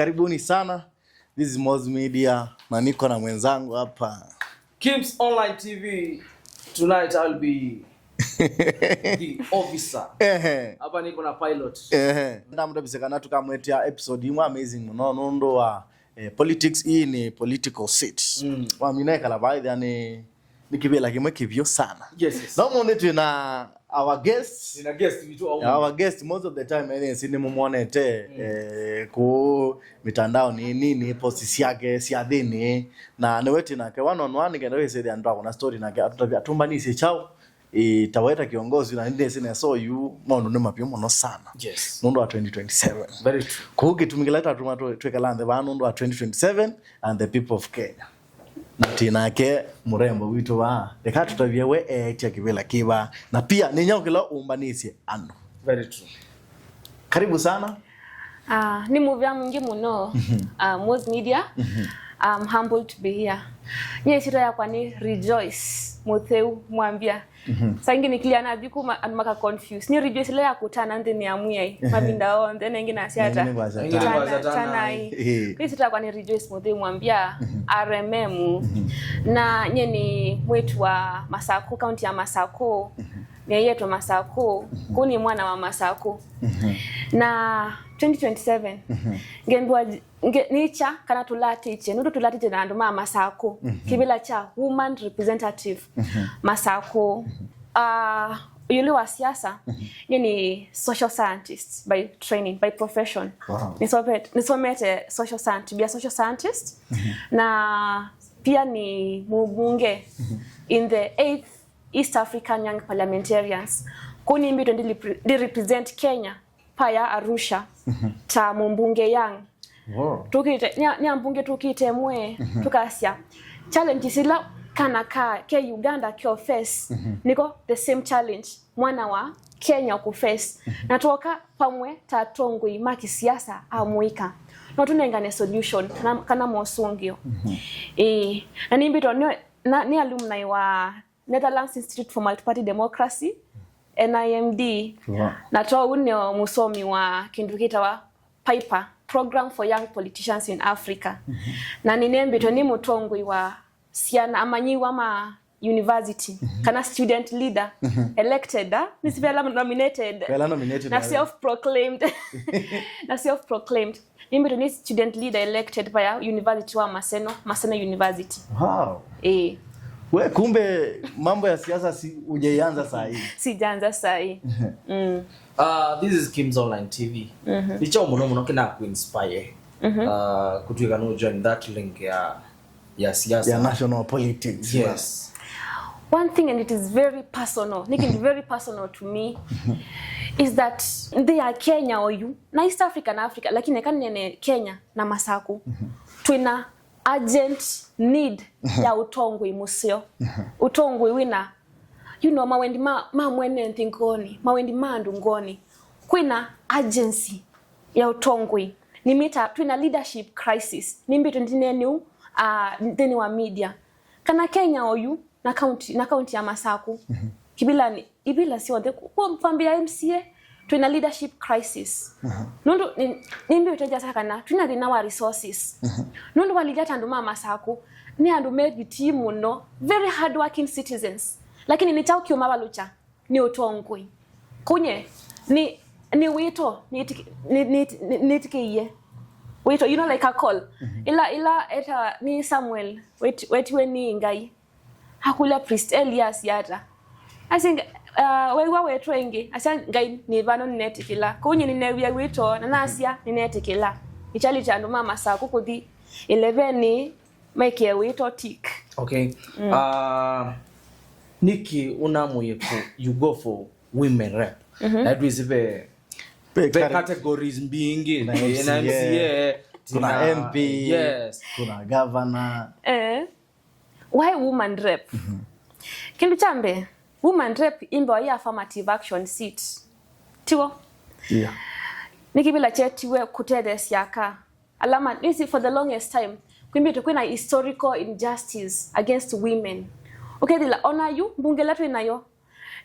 Karibuni sana. This is Moz Media na niko na mwenzangu hapa. Kim's Online TV. Tonight I'll be the officer. Hapa niko na pilot. Ndamuda bisekana tukamwetia episode imwe amazing muno ndo wa politics ni political seats. Wa mineka la baadhi yani nikibela kimwe kivyo sana. Yes. Na muone tuna our guests. Nina guest vitu au. Our guest most of the time sini mumuonete ku mitandao ni posts yake si adini na niweti na ke one on one ngenda wese ndio ndo kuna story na ke atumbanise chao itaweta kiongozi na ndese sina so you mondo ni mapyo mono sana. Yes. Nondo wa 2027. Very true. Kuhugi tumingileta tumato twekalande ba nondo wa 2027 and the people of Kenya. Natina ke murembo wito wa deka tutavyewe tia kibela kiba na pia ninyokelo umbanisi ano. Very true. Karibu sana. Ni muvya mwingi muno. Moz Media. I'm humbled to be here. Nye sito ya kwani rejoice Mutheu mwambia. Sangi nikiliana biku maka confused. Ni rejoice le ya kutana ndeni ya mwia mabinda on then ngina asiata. Tanai. Ni sito ya kwani rejoice Mutheu mwambia RMM na nye ni mwetu wa Masako, county ya Masako. Ni yetu Masako, kuni mwana wa Masako. Na 2027 ngendwa nicha kana tulatiche nudu tulatiche na nduma Masako kibila cha woman representative Masako yule wa siasa ni social scientist by training by profession. Wow. Nisomete social scientist to be a social scientist na pia ni mbunge in the 8th East African Young Parliamentarians kuni mbito ndi represent Kenya paya Arusha ta mbunge young. Wow. Tukite nya mbunge tukite mwe tukasya challenge sila kana ke Uganda ke face niko the same challenge mwana wa Kenya ku face natoka pamwe tatongwe maki siasa amuika na tunengane solution kana mosungio na nimbito ni alumni wa Netherlands Institute for Multi-Party Democracy NIMD. Wow. Natoa unyo musomi wa kindukita wa Piper Program for Young Politicians in Africa. Na ninembito ni mutongwe wa siana amanyiwa ma university kana student leader elected nisivela nominated na self-proclaimed na self-proclaimed nimbito ni student leader elected by university wa Maseno University. Wow. We kumbe mambo ya siasa si ujeanza saa hii. Sijaanza saa hii. This is Kim's Online TV. Nicho muno kina ku inspire. Kutuika no join that link ya siasa. Ya national politics. Yes. One thing, and it is very personal, very personal to me, is that they are Kenya or you, na East Africa na Africa, lakini kanene Kenya na Masako. Twina urgent need ya utongwe museo. Utongwe wina, mawendi mwene ntingoni, mawendi mandu ngoni. Kwina urgency ya utongwe. Nimita, twina leadership crisis. Nimbito ndinenu ndeni wa media. Kana Kenya oyu na county ya Masako. Ibila si wade kwa mpambia MCA. Twina leadership crisis. Nundu nimbi uteja sakana twina dinawa resources. Nundu walijata nduma Masako ni andume bitimu no very hardworking citizens. Lakini ni chao kioma walucha ni utongwe. Kunye ni wito nitikiye. Wito like a call. Ila eta ni Samuel wetiwe ni ngai. Hakula priest Elias yata. I think wewa wetu wengi asa ngai ni vano netikila kunye ni nevya wito na nasia ni netikila ichali cha nduma Masako kudi 11 ni make a wito tick. Okay. Nikki unamuye you go for women rep. That is the categories being na MCA, kuna MP, yes, kuna governor. Why woman rep? Kindu chambe woman rep imbo ya affirmative action seat. Tiwo? Yeah. Nikibila chetiwe kutede siaka. Alama nisi for the longest time kwimbi tukwina historical injustice against women. Okay, dila honor you mbunge letu inayo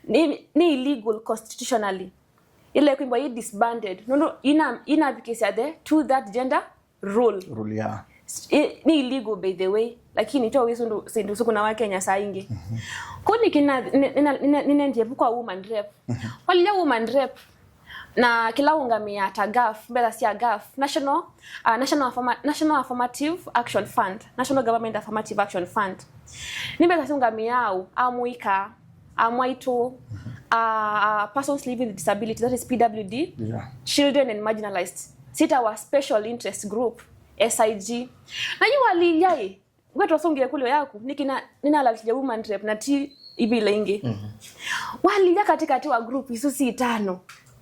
ni illegal constitutionally. Ile kwimbo yi disbanded. No ina advocacy ade to that gender rule. Rule ya. Ni illegal by the way, lakini to wisu sindu suku na wa Kenya saingi. Kuni kina ninaendie kwa woman rep. Wali ya woman rep na kila ungamia tagaf mbela si agaf National Affirmative Action Fund, National Government Affirmative Action Fund. Nimbela ungamia au amuika amwaito persons living with disability, that is PWD, Yeah. children and marginalized. Sita wa special interest group SIG. Na yu waliyai wetu songe kule yako nina la woman rep na ti ibile ingi. Walija katikati wa group isu si 5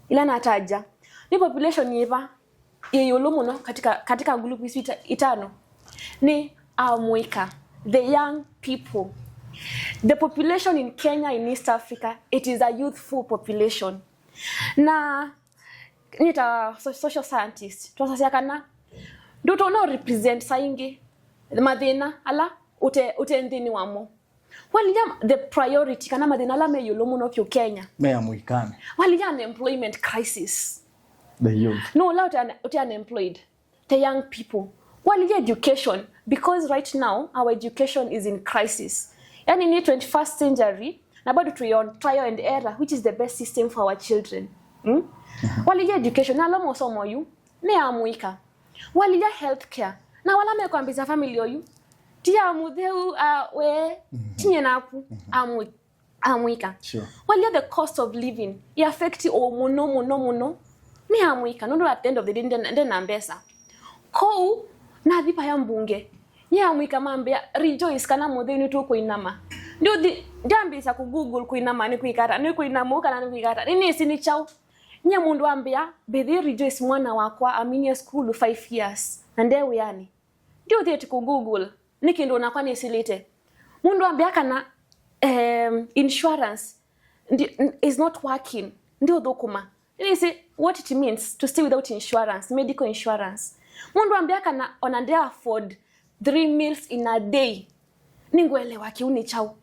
ila nataja ni population yiva yeyolumu no katika group isu 5 ni amuika, the young people. The population in Kenya, in East Africa, it is a youthful population. Na nita social scientist twasasiakana nduto no represent saingi madina ala utendini wamo walijam the priority kana madina la meyulumu no kyo Kenya Me amuikane. walijam employment crisis, The youth. no la unemployed, the young people. Walijam education, because right now our education is in crisis. Yani in the 21st century na bado tuyon trial and error, which is the best system for our children. Walijam education na lomo somo yu me amuika. Walijam healthcare na wala me kwambiza family oyu tia Mutheu we tinye naku amuika. Sure. Walijam the cost of living ya affect o muno ni amuika. No at the end of the day ndena mbesa ko na dhipa ya mbunge ni amuika mambia rejoice kana Mutheu ni tu kuinama ndio jambi sa ku Google kuinama ni kuikata ni kuinamuka na ni kuikata nini sini chao nya mundu ambia bedhi rejoice mwana wakwa aminia school 5 years na ndewe yani ndio dheti ku Google niki ndo nakwa ni silite mundu ambia kana insurance is not working ndio dokuma nini si what it means to stay without insurance, medical insurance. Mundu ambia kana onande afford 3 meals in a day ningwelewa kiuni chao.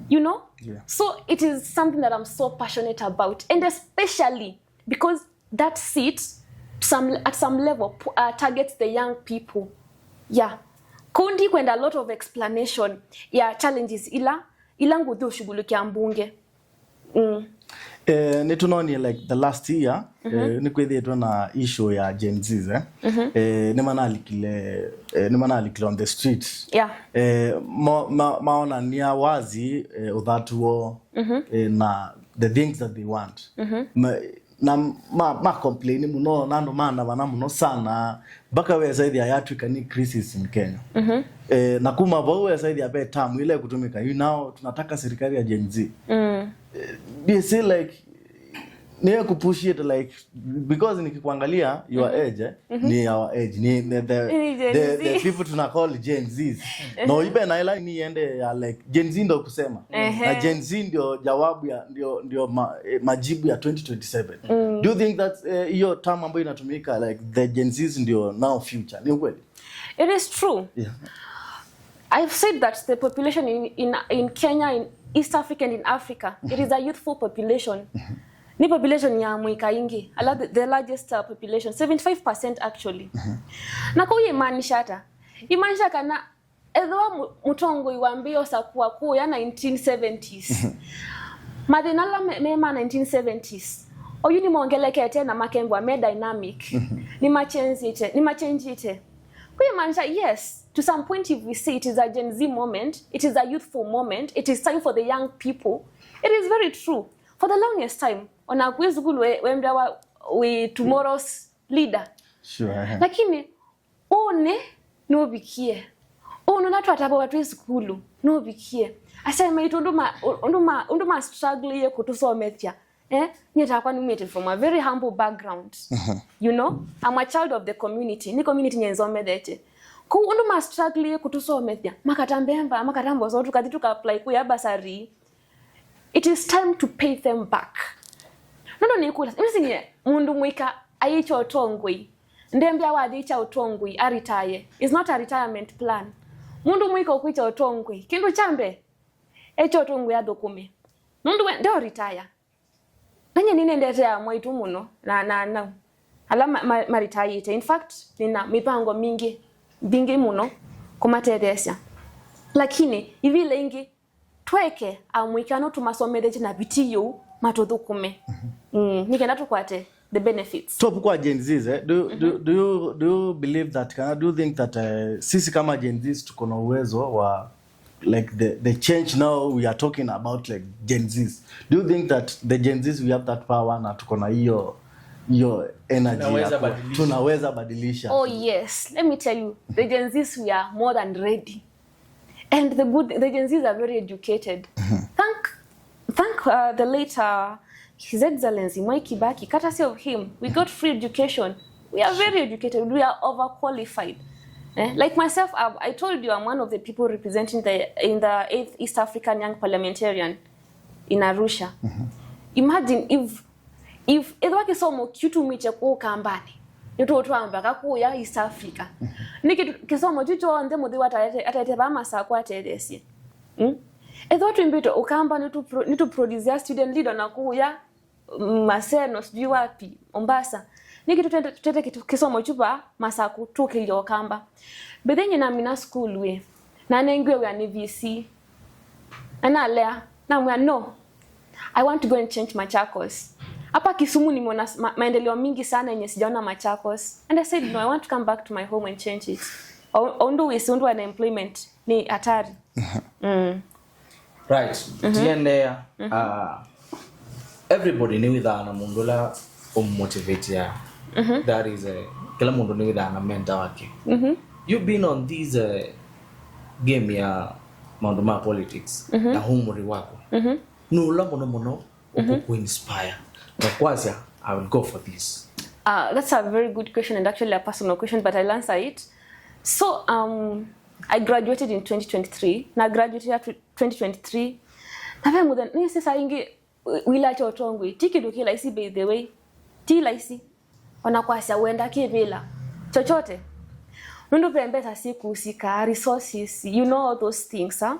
You know? Yeah. So it is something that I'm so passionate about, and especially because that seat at some level targets the young people. Yeah. Kundi kwenda a lot of explanation ya challenges ila ngudhu shughulikia mbunge. Ni tunoni like the last year ni kwethetwa na issue ya Gen Z ni manalikile on the street. Yeah. Maona ni wazi uthatuo na the things that they want. Ma complain muno nando mana bana muno sana baka we zaidi ya Africa ni crisis in Kenya. Na kuma bawe zaidi ya betamu ile kutumika you know tunataka serikali ya Gen Z. They say like niye kupush it like because nikikuangalia your age ni our age ni the people tuna call Gen Z. No ibe na ila ni ende ya like Gen Z ndo kusema na Gen Z ndio jawabu ya ndio majibu ya 2027. Do you think that hiyo term ambayo inatumika like the Gen Z ndio now future ni kweli? It is true. Yeah. I've said that the population in Kenya, in East Africa and in Africa, it is a youthful population. Ni population ya muika ingi, the largest population, 75% actually. Na kwa imanisha kana edwa mutongo iwambio sakuwa kuu ya 1970s. Madinala mema 1970s. Oyu ni mongeleke tena makembo me dynamic. Ni machange ite. Kwa imanisha yes. To some point, if we say it is a Gen Z moment, it is a youthful moment, it is time for the young people, it is very true. For the longest time, on our quiz we tomorrow's leader. Sure. Lakini, no bikie. No natu ataba watu skulu, no bikie. Asema ito unduma struggle ye kutusomethia. Nyeta numerated from a very humble background. You know, I'm a child of the community. Ni community nyenzomedete. Ku unduma struggle kutusomethia makatambo so tukatuka apply ku ya basari. It is time to pay them back. Nono nikula msinye mundu mwika ayicho otongwe ndembya wadhicha otongwe aritaye. It's not a retirement plan. Mundu mwika okwicha otongwe kindu chambe echo otongwe adokume mundu ndio retire nanye nine ndete ya mwaitu muno na Alama maritayite. In fact, nina mipango bingi muno kumatethesia. Lakini hivi lengi tweke amwikano tumasomere na bitiyo matuthukume. Nikenda tukwate the benefits. Top kwa Gen Zs, do you believe that, do you think that sisi kama Gen Zs tuko na uwezo wa like the change now we are talking about, like Gen Zs? Do you think that the Gen Zs we have that power na tuko na hiyo energy tunaweza badilisha? Oh yes, let me tell you, the Gen Zs we are more than ready. And the Gen Zs are very educated. Thank the late His Excellency Mwai Kibaki, courtesy of him, we got free education. We are very educated. We are overqualified. Like myself, I told you I'm one of the people representing in the 8th East African Young Parliamentarian in Arusha. Imagine if edwa kisomo kitu miche ku kambani. Nito twamba kakuya East Africa. Niki kisomo chicho nze mudhi atate ba masako atedesi. Edwa twimbito ukamba nitu produce student leader na kuya Maseno sijui wapi Mombasa. Niki tutete kisomo chupa masaku tukilyo kamba. Bedenye na mina school we. Na nengwe we ani VC. Ana lea na mwa no. I want to go and change Machakos. Hapa Kisumu nimeona maendeleo mingi sana yenye sijaona Machakos. And I said no, I want to come back to my home and change it. Ondo we sound unemployment ni hatari. Right. Tiende everybody ni withana mundula motivate ya. That is kila mundu ni withana mentor wake. You've been on this game ya mambo politics na humori wako. Nula mono uko inspire. But kwanza I will go for this. That's a very good question and actually a personal question, but I'll answer it. So I graduated in 2023. Na graduated in 2023. Na vile muda ni sasa ingi wila chotongwe tikido kila isi by the way. Tila isi wanakwasa uenda kivila chochote. Nundu pembeza siku usika resources, you know all those things, huh?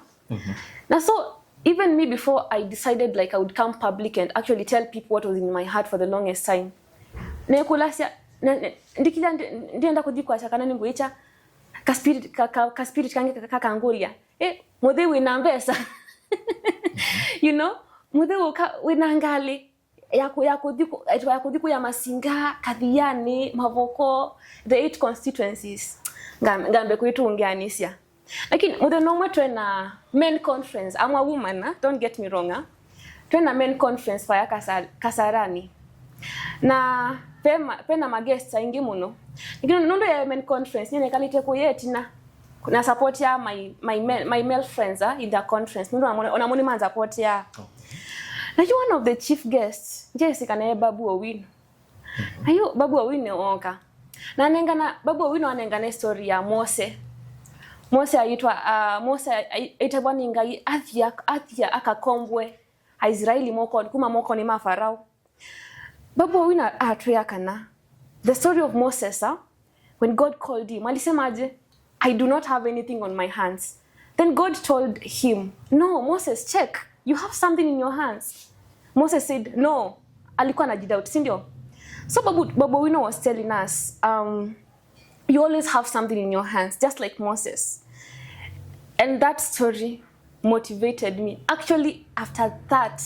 Now so even me before I decided like I would come public and actually tell people what was in my heart for the longest time. Nekulasia ndikila ndienda kujikwa chakana ninguicha ka spirit kange kakanguria. Mutheu ina mbesa. You know? Mutheu winangali yakudhiku ya Masinga, Kathiani, Mavoko, the 8 constituencies. Ngambe kuitungianisia. Lakini mutheu nomwe twena main conference. I'm a woman, don't get me wrong. Twena main conference pa ya Kasarani. Na pena maguests ingi muno. Lakini nondo ya main conference nene kalite kuyeti na support ya my male friends in the conference. Nondo onamoni man support ya. Na you one of the chief guests, Jessica na Babu Owino. Na you Babu Owino onka. Na nengana Babu Owino anengana story ya Mose. Mose aitwa ningai athia akakombwe Israeli moko ni mafarao. Babu Owino atuyakana the story of Moses, when God called him, alisemaje, I do not have anything on my hands. Then God told him, no, Moses, check, you have something in your hands. Moses said, no, alikuwa anajidoubt, si ndio? So Babu Owino was telling us, you always have something in your hands, just like Moses. And that story motivated me. Actually, after that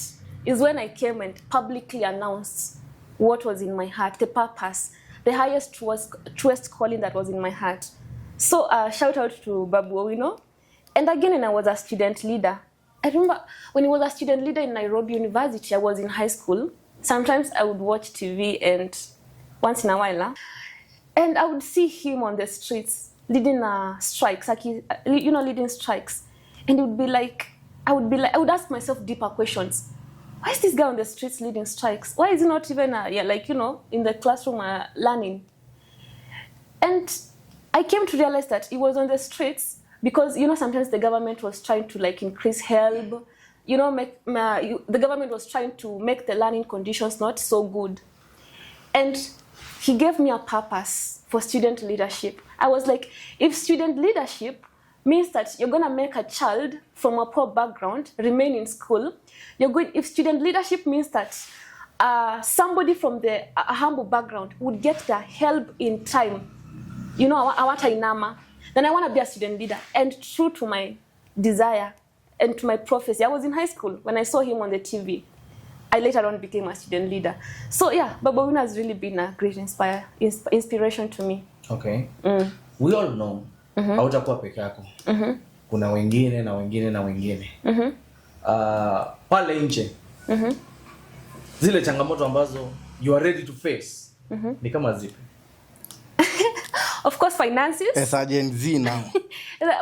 is when I came and publicly announced what was in my heart, the purpose, the highest truest calling that was in my heart. So shout out to Babu Owino. And again, when I was a student leader, I remember when I was a student leader in Nairobi University, I was in high school. Sometimes I would watch TV and once in a while, and I would see him on the streets leading strikes, like leading strikes. And it would be like, I would ask myself deeper questions. Why is this guy on the streets leading strikes? Why is he not even, in the classroom learning? And I came to realize that he was on the streets because, sometimes the government was trying to increase help. The government was trying to make the learning conditions not so good. And he gave me a purpose for student leadership. I was like, if student leadership means that you're going to make a child from a poor background remain in school, if student leadership means that somebody from a humble background would get the help in time. You know, I want inama. Then I want to be a student leader. And true to my desire and to my prophecy, I was in high school when I saw him on the TV. I later on became a student leader. So yeah, Baba Owino has really been a great inspiration to me. Okay. We all know hautakuwa peke yako. Kuna wengine na wengine na wengine. Pale nje. Zile changamoto ambazo you are ready to face. Ni kama zipi? Of course, finances. As a Gen Z now.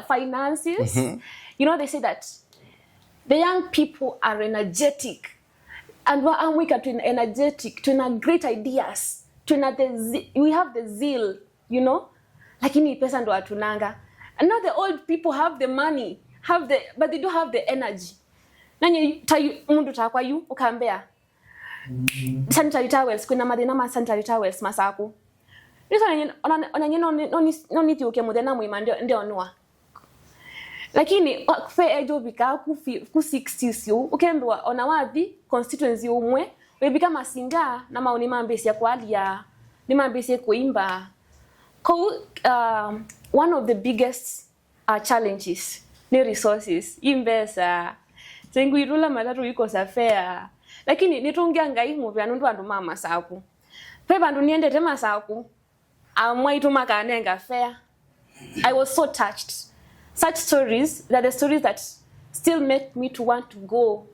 Finances. You know, they say that the young people are energetic. And we are energetic, to great ideas. We have the zeal, you know? Lakini pesa ndo atunanga. And now the old people have the money, but they don't have the energy. Nani mundu takwa yu ukambea. Sanitary towels, kuna madina ma sanitary towels masaku. Nisa onanye no niti uke mudena muima ndio onua. Lakini fe ejo bika ku 60s yu ukendwa ona wathi constituency umwe we bika masinga na maoni mambesi ya kwalia ni mambesi kuimba. One of the biggest challenges ni resources imbesa senguirula matatu iko safea lakini nitungia ngai movie anundu andu mama saku pe bandu niende tema saku amwaitu makanenga fair. I was so touched. Such stories that the stories that still make me to want to go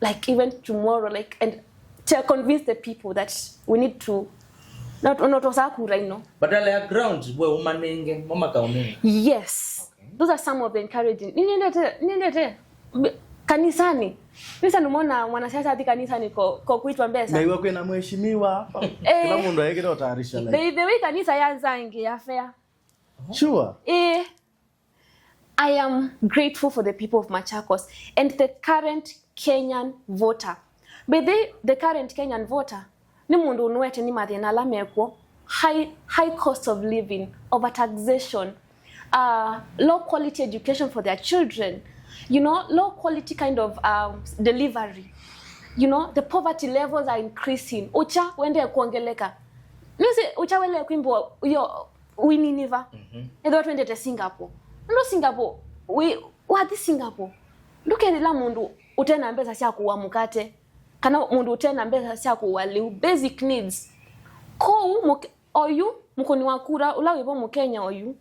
like even tomorrow like and to convince the people that we need to not osaku right now. But at ground we umanenge mama kaonenga. Yes. Okay. Those are some of the encouraging. Niendete kanisani. Misa numona mwanasiasa hadi kanisani kwa kuitwa mbesa. Na iwe kwena mheshimiwa. Kila mundu ayekera utayarisha like. The way kanisa yanzange ya fair. Sure. I am grateful for the people of Machakos and the current Kenyan voter. But the current Kenyan voter, ni mundu unuete ni mathina lamekwo, high cost of living, over taxation, low quality education for their children, you know, low quality kind of delivery. You know, the poverty levels are increasing. Ucha wende kuongeleka. Nisi ucha wele kuimbo yo wininiva. Edo twende te Singapore. Ndo Singapore. Wadi Singapore. Nduke nila mundu utena mbeza siya kuwa mukate. Kana mundu utena mbeza siya kuwa liu. Basic needs. Oyu mukoni wakura ula wipo mukenya oyu.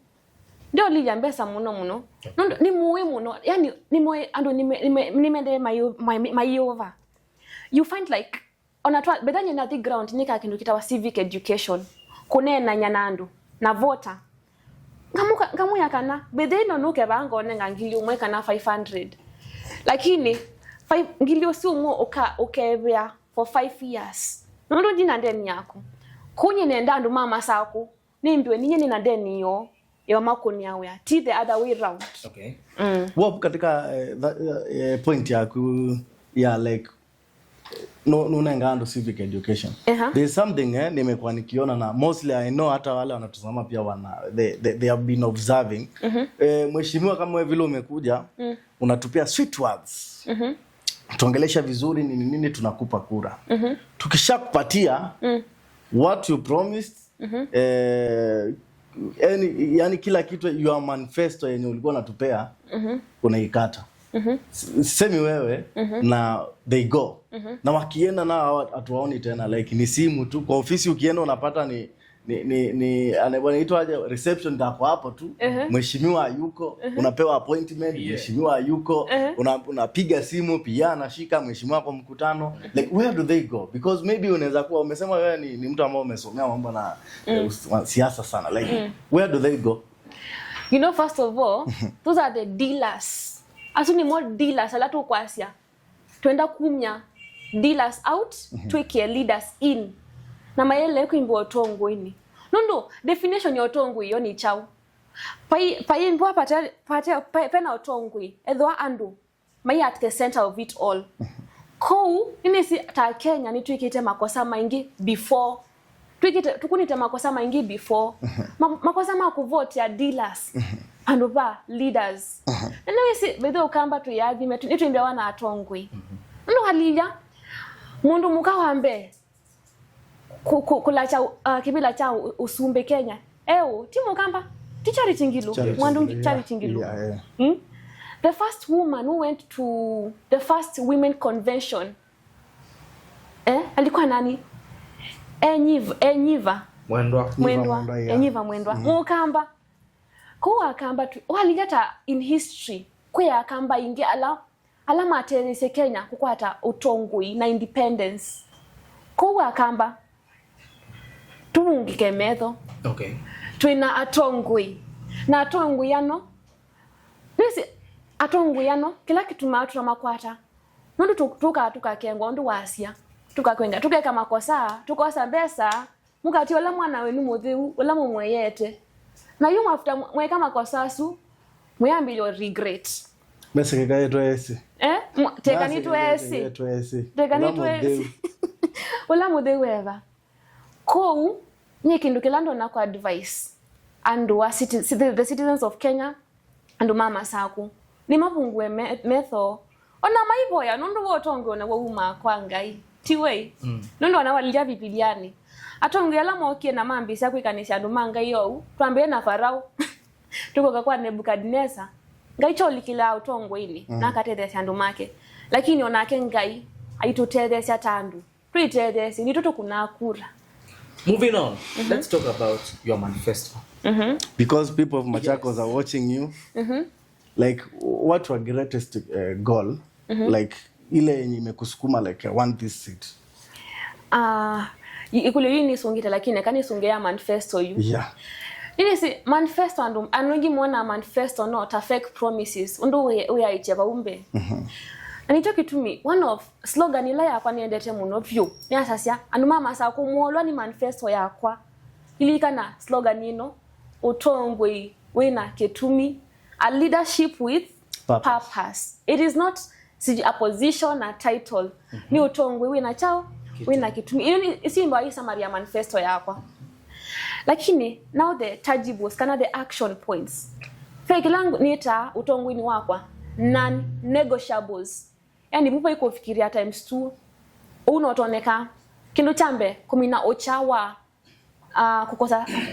Ndio lija mbesa muno. Ni muwe muno. Yani ni muwe ando nimende mayova. You find like bedanye na the ground nika kindu kita wa civic education. Kunena nyanandu na voter. Ngamu yakana bedeno nuke bango nenga ngili umwe kana 500. Lakini ngili osungo okebya for 5 years. Ndo jina ndeni yako. Kunye nenda ndu mama sako. Nimbiwe ninye na deni yo makoni yawe. The other way round. Okay. Wapo katika point yaku ya like nunenga ando civic education. There's something nimekuwa nikiona na mostly I know hata wale wanatazama pia they have been observing. Mheshimiwa kama vile umekuja unatupia sweet words. Tuongelesha vizuri nini tunakupa kura. Tukishakupatia what you promised yani kila kitu your manifesto yenye ulikuwa unatupea unaikata. Semi wewe na they go. Na wakienda na atuwaoni tena like ni simu tu kwa ofisi ukienda unapata ni anaitwaje reception ndako hapo tu. Mheshimiwa yuko unapewa appointment. Mheshimiwa yuko unapiga simu pia anashika mheshimiwa kwa mkutano. Like where do they go? Because maybe unaweza kuwa umesema wewe ni mtu ambaye umesomea mambo na siasa sana like where do they go? You know, first of all, those are the dealers. Asuni more dealers alatu kwa Asia. Tuenda kumya dealers out, tuweke leaders in. Na mayele kuimbo otongo ini. Nondo, definition ya otongo iyo ni chao. Pai mbo pena otongo edwa andu. Mai at the center of it all. Inisi ta Kenya ni tuikite makosa maingi before. Tukunite makosa maingi before. Makosa makuvote ya dealers. Anduba leaders. Anyway si bedo kamba tuyadhi metu imbia wana atongwe. Ndo halija mundu mukawambe kulacha kibila cha usumbe Kenya timo kamba tichari chingilu mwandu chari chingilu the first woman who went to the first women convention alikuwa nani Enyiva Mukamba kwa kamba walileta in history kwa kamba inge alama aterese Kenya kukwata utongui na independence kwa kamba tubungike metho twina atongui na atongui yano nisi atongui yano kila kitu matu makwata nundu tuka kengo ndu wasia tukakwenga tukeka makosa tukosa mbesa mukati wala mwana wenu Mutheu wala mumweyete na yu mafuta mweka makosa su muyambilo regret bese kekaye twese tekani twese wala Mutheu eva ko ni kindu kilando na kwa advice and the citizens of Kenya and mama saku ni mabungwe metho ona maiboya nundu wotongo na wuma kwa ngai tiwe nundu wana walija bibiliani atongo yala mokie na mambi sia kwikanisha ndumanga yo twambie na Farao tuko kwa Nebukadneza ngai cholikila utongo ili nakatethesha ndumake lakini onake ngai aitutethesha tandu tuitethesi ni toto kuna kura. Moving on, let's talk about your manifesto. Because people of Machakos are watching you. Like, what your greatest goal? Like, ile yenye imekusukuma like I want this seat. Ikule yini sungita lakini kani sungea manifesto you. Yeah. Nini si manifesto anongi muona manifesto not a fake promises. Undu we aicheba umbe. And it took to me one of slogan ila yakwa niendete muno view ni asasia anu mama sa kumolwa ni manifesto yakwa ilikana slogan ino utongwe wena ketumi a leadership with purpose. It is not a position, a title. Ni utongwe wena chao wena ketumi iyo isimba hii summary ya manifesto yakwa lakini now the tangibles kana the action points fake langu nita utongwe ni wakwa non-negotiables. Yani bupa iko fikiria times 2 unotoneka kindu chambe kumina ochawa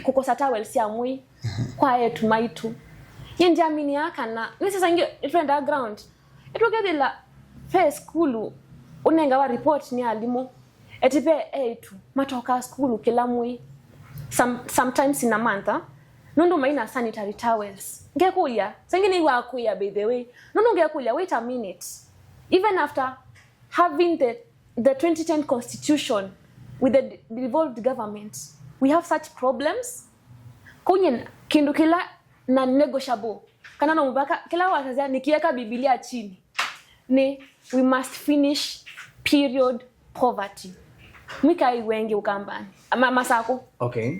kukosa towel si amui kwa yetu maitu yendi amini akana nisi sangi trend underground itogede la face school unenga wa report ni alimu etipe etu matoka school kila mui sometimes in a month nundu maina sanitary towels ngekuya sengine wa kuya by the way nundu ngekuya wait a minute. Even after having the 2010 constitution with the devolved government, we have such problems. Kunyen kindu kila na negotiable. Kana na mbaka kila watazia nikiweka Biblia chini. Ni we must finish period poverty. Mikai wengi ukambani. Masako. Okay.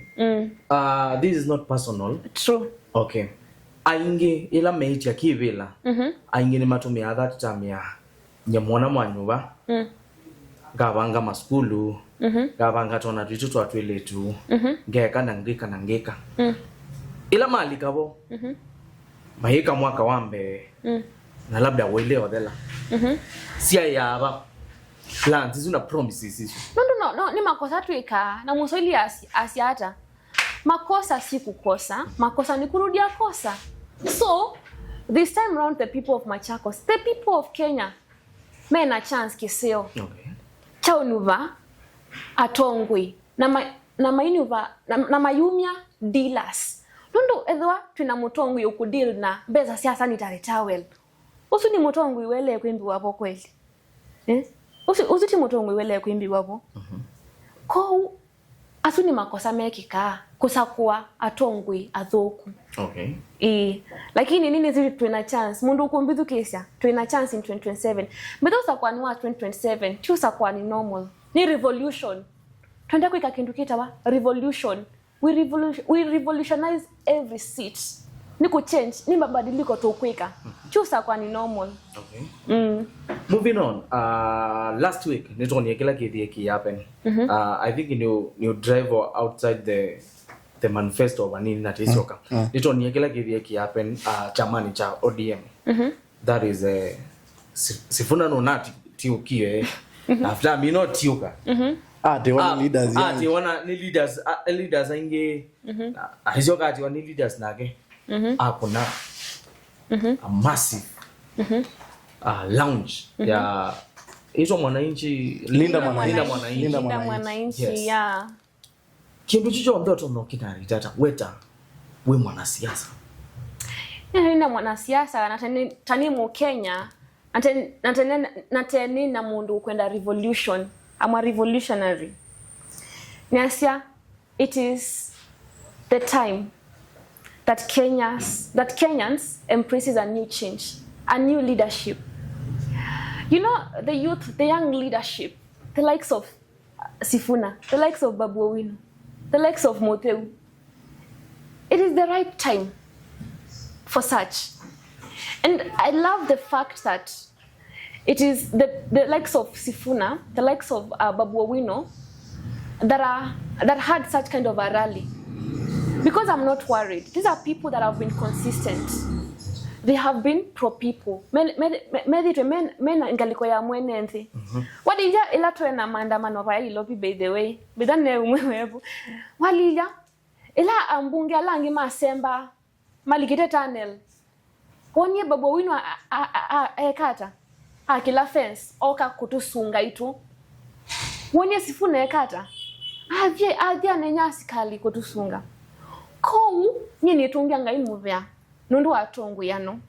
This is not personal. True. Okay. Ainge ila meiti ya kivila. Ainge ni matumi ya that time ya nyamona mwanyuba gabanga maskulu gabanga tona tutu atweletu ngeka nangika ila mali kabo mahika mwaka wambe na labda uelewa dela sia yaba plans zina promises hizo no ni makosa tuika na muswahili asiata makosa si kukosa makosa ni kurudia kosa. So this time around the people of Machakos, the people of Kenya mena chance kiseo. Okay. Chaunuva atongwe na mainuva na mayumia dealers. Nundu edwa tuna mutongwe ukudeal na beza sia sanitary towel. Usu ni mutongwe wele kwimbi wapo kweli. Usu ti mutongwe wele kwimbi wapo. Ko asuni makosa mekika kusakua atongwe athoku. Okay. Lakini nini zili tuena chance mundu ukumbidu kesha tuena chance in 2027 mbedosa kwa ni wa 2027 chusa kwa ni normal ni revolution twende kwa kindu kitawa revolution we revolutionize every seat ni ku change ni mabadiliko to kweka chusa kwa ni normal. Okay. Moving on, last week nitoni kila kitu happen. I think you drive outside the manifesto of Anini na Musyoka. Nitoni kila kitu happen chamani cha ODM. That is sifuna no nati tiukie after me not tiuka. They want leaders. They want leaders ainge. Musyoka they want leaders nage. Akona a massive lounge ya hizo mwananchi Linda mwananchi ya kindu chicho ndoto no kinari data weta we mwanasiasa. Linda mwanasiasa na tani mu Kenya na mundu kwenda revolution. I'm a revolutionary. Nyasia, it is the time that Kenyans embraces a new change, a new leadership. You know, the youth, the young leadership, the likes of Sifuna, the likes of Babu Owino, the likes of Mutheu. It is the right time for such. And I love the fact that it is the likes of Sifuna, the likes of Babu Owino that had such kind of a rally. Because I'm not worried. These are people that have been consistent. They have been pro people. Men ngaliko ya mwenenzi. Walija ila tuwe na maandamano vya ilopi by the way. Bidane umwewevu. Walija ila ambunge alangi masemba malikite tunnel. Wonye Babu Owino ekata. Kila fence oka kutusunga itu. Wonye Sifuna ekata. Avye nenyasi kali kutusunga. Kou nyini tungia ngai muvya. Nundu atongu yano.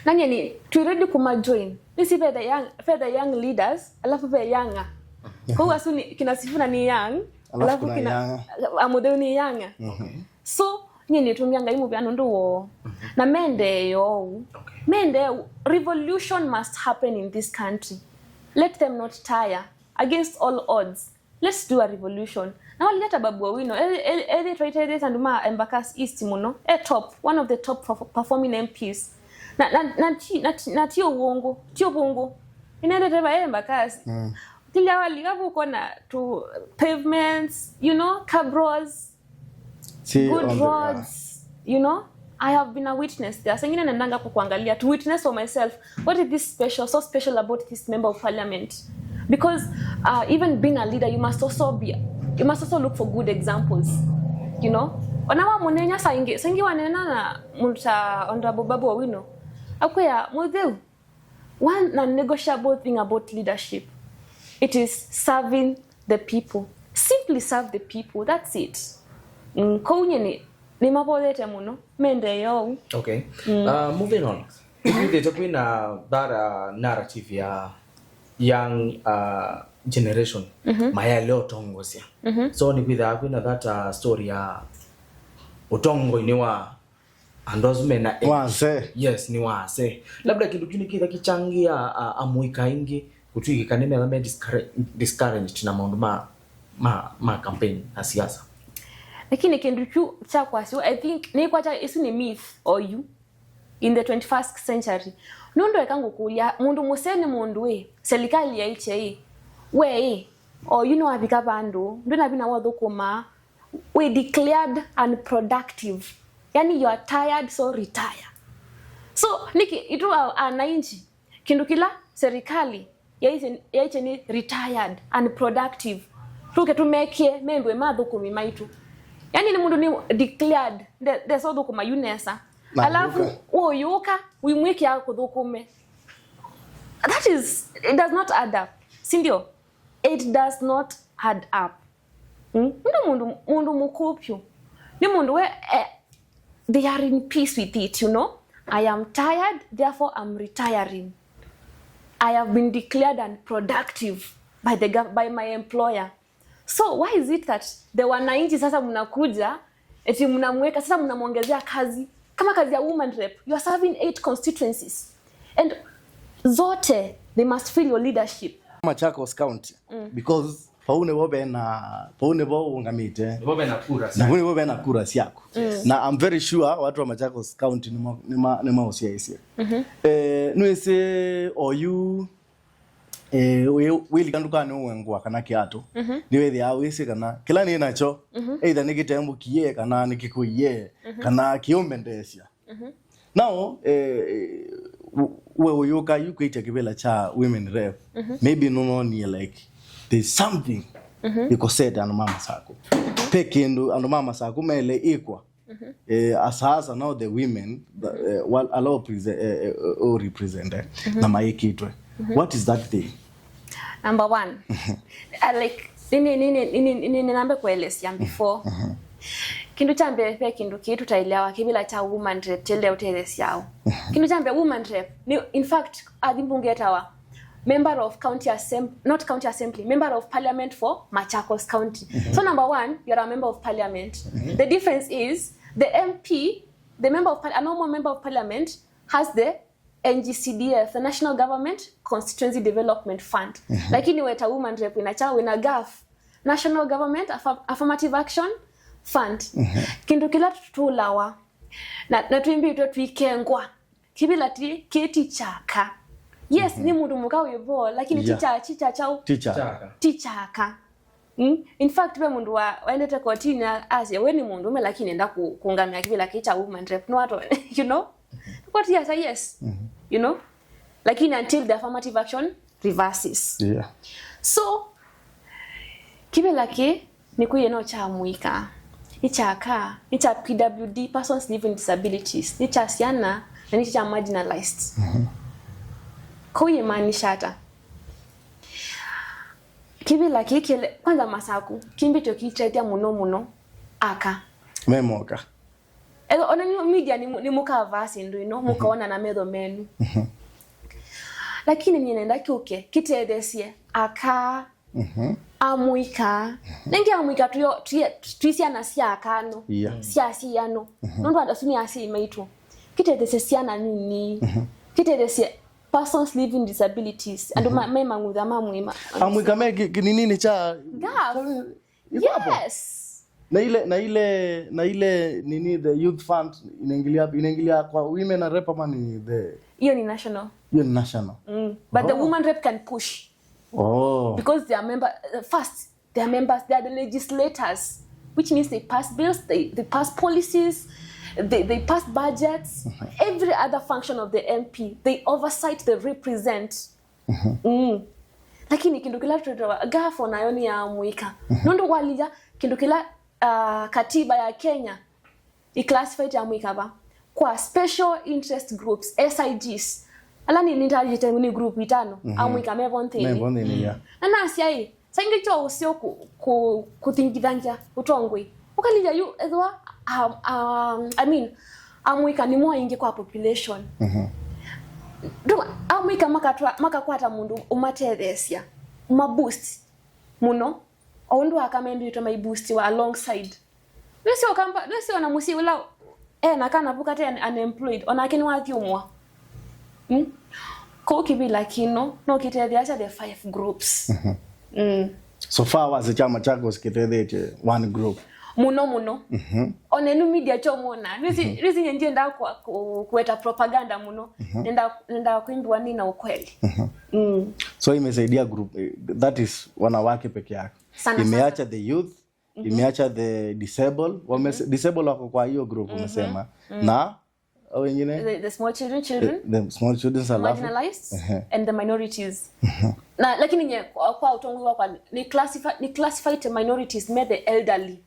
Na nyini tuiredi kuma join. Nisi the young leaders alafu be younger. Kou asuni kina Sifuna ni young alafu kina Mutheu ni young. So nyini tungia ngai muvya nundu wo. Na mende yo. Mende revolution must happen in this country. Let them not tire against all odds. Let's do a revolution. Now walileta Babu Owino, rated Sanduma Embakasi East muno, one of the top performing MPs. Na tio bongo. Inaenda teba Embakasi. Tilia waligavu kona to pavements, you know, cabros, good roads, you know. I have been a witness there. Sengine nendanga kuangalia to witness for myself. What is this so special about this member of parliament? Because even being a leader, you must also look for good examples. You know? Wanawa munenya sengi wanena na munta Honorable Babu Owino. Akwea Mutheu. One non-negotiable thing about leadership. It is serving the people. Simply serve the people. That's it. Kounye ni mapolete muno. Mende yo. Okay. Moving on. They talk about that narrative ya young generation. Maya leo tongo siya. So ni kwitha kwina that story ya utongo iniwa andozme na wase. Yes, ni wase. Labda kindu kini kitha kichangia amuika ingi kutuiki kanene alame discouraged na maundu ma campaign na siasa. Lakini kindu cha kwasi, I think ni kwacha isu ni myth or you in the 21st century. Nundo ekangu kulia mundu museni mundu serikali ya iche or you know abika bandu ndona bina wadhukuma we declared unproductive. Yani you are tired, so retire. So niki itu anainchi kindu kila serikali ya iche ni retired, unproductive. Tuke tumekie membwe madhukumi maitu. Yani ni mundu ni declared there's all dhukuma yunesa. Alafu yoka wimwiki ya kudhukume. It does not add up. Sindio? It does not add up. Mundu mukupyu. Ni mundu we they are in peace with it, you know. I am tired, therefore I'm retiring. I have been declared unproductive by my employer. So why is it that the wananchi sasa mnakuja eti mnamweka sasa mnamuongezea kazi kama kazi ya woman rep? You are serving 8 constituencies and zote they must feel your leadership. Machakos County because paune bobe bo ngamite bobe na kura siako. Na I'm very sure watu wa Machakos County ni maosia isi. Nuese oyu wili kanduka ni uwengwa kana kiato niwe thia wisi kana kila ni nacho either nikitembu kiye kana nikikuye kana kiombendesia. Now we uyuka yukwita kibela cha women rep maybe no ni like there's something iko set anu mama sako pekindu anu mama sako mele ikwa asasa now the women allow represent na maikitwe. What is that thing? Number one, like nini nambe kuelezea before. Kindu chambe pe kindu kitu tailewa kibila cha woman rep tele utelesi yao. Kindu chambe woman rep in fact adimbungetawa member of county assembly, not county assembly, member of parliament for Machakos County. So number one, you're a member of parliament. The difference is the MP, the member of a normal member of parliament has the NGCDF, the National Government Constituency Development Fund. Lakini weta woman rep wina GAF, National Government Affirmative Action Fund. Kindu kila tutulawa na tuimbi tuikengwa kibila ti kiti chaka. Yes, ni mundu mukawe bo lakini chicha chao tichaka. In fact be mundu waendete kotini asia we ni mundu me lakini enda kuungamia kibila kicha woman rep no ato you know. What yes. You know? Lakini until the affirmative action reverses. Yeah. So kibila ki ni kuyeno cha muika. Ichaka, icha PWD, persons living with disabilities. Icha siana na icha marginalized. Kuye maanisha hata kibila kile kwanza masaku kimbito kichetia muno aka memoka ona ni media ni mukava sindu ino mukaona na medho menu lakini ninaenda kioke kitedesie aka amuika nengi amuika tuisia na sia akano sia ano ndo adasuni asi imaitu kitedesie siana nini kitedesie persons living disabilities and mema ngudha mamwima amuika nini cha yes na ile nini the youth fund inaingilia kwa women and rep money the hiyo ni national but the woman rep can push because they are members they are the legislators, which means they pass bills, they pass policies, they pass budgets, every other function of the MP they oversight, they represent. Lakini kindu kila tutoa gafo na yoni ya muika nondo walija kindu kila katiba ya Kenya i-classify ya muika ba kwa special interest groups SIGs alani nintajite ni group itano amuika mevonthini ya na asiai sangi cho usio kutingidanja utongwe ukalija yu edwa I mean amuika ni mwa ingi kwa population do amuika makakwata mundu umatethesia umaboost muno ondo akamendu ito my boost wa alongside lesio na musi wala nakana bukate unemployed onakeni wathiumwa ko kibila kino no kitethia the 5 groups so far was chama chako sikitethete one group muno onenu media chomona rizi nje nda kueta propaganda muno nenda kuimbiwa nini na ukweli so imesaidia group that is wanawake peke yake imeacha the youth imeacha the disabled disabled wako kwa hiyo group umesema na wengine the small children the small children are marginalized and the minorities na lakini nye kwa utongo kwa ni classified minorities me the elderly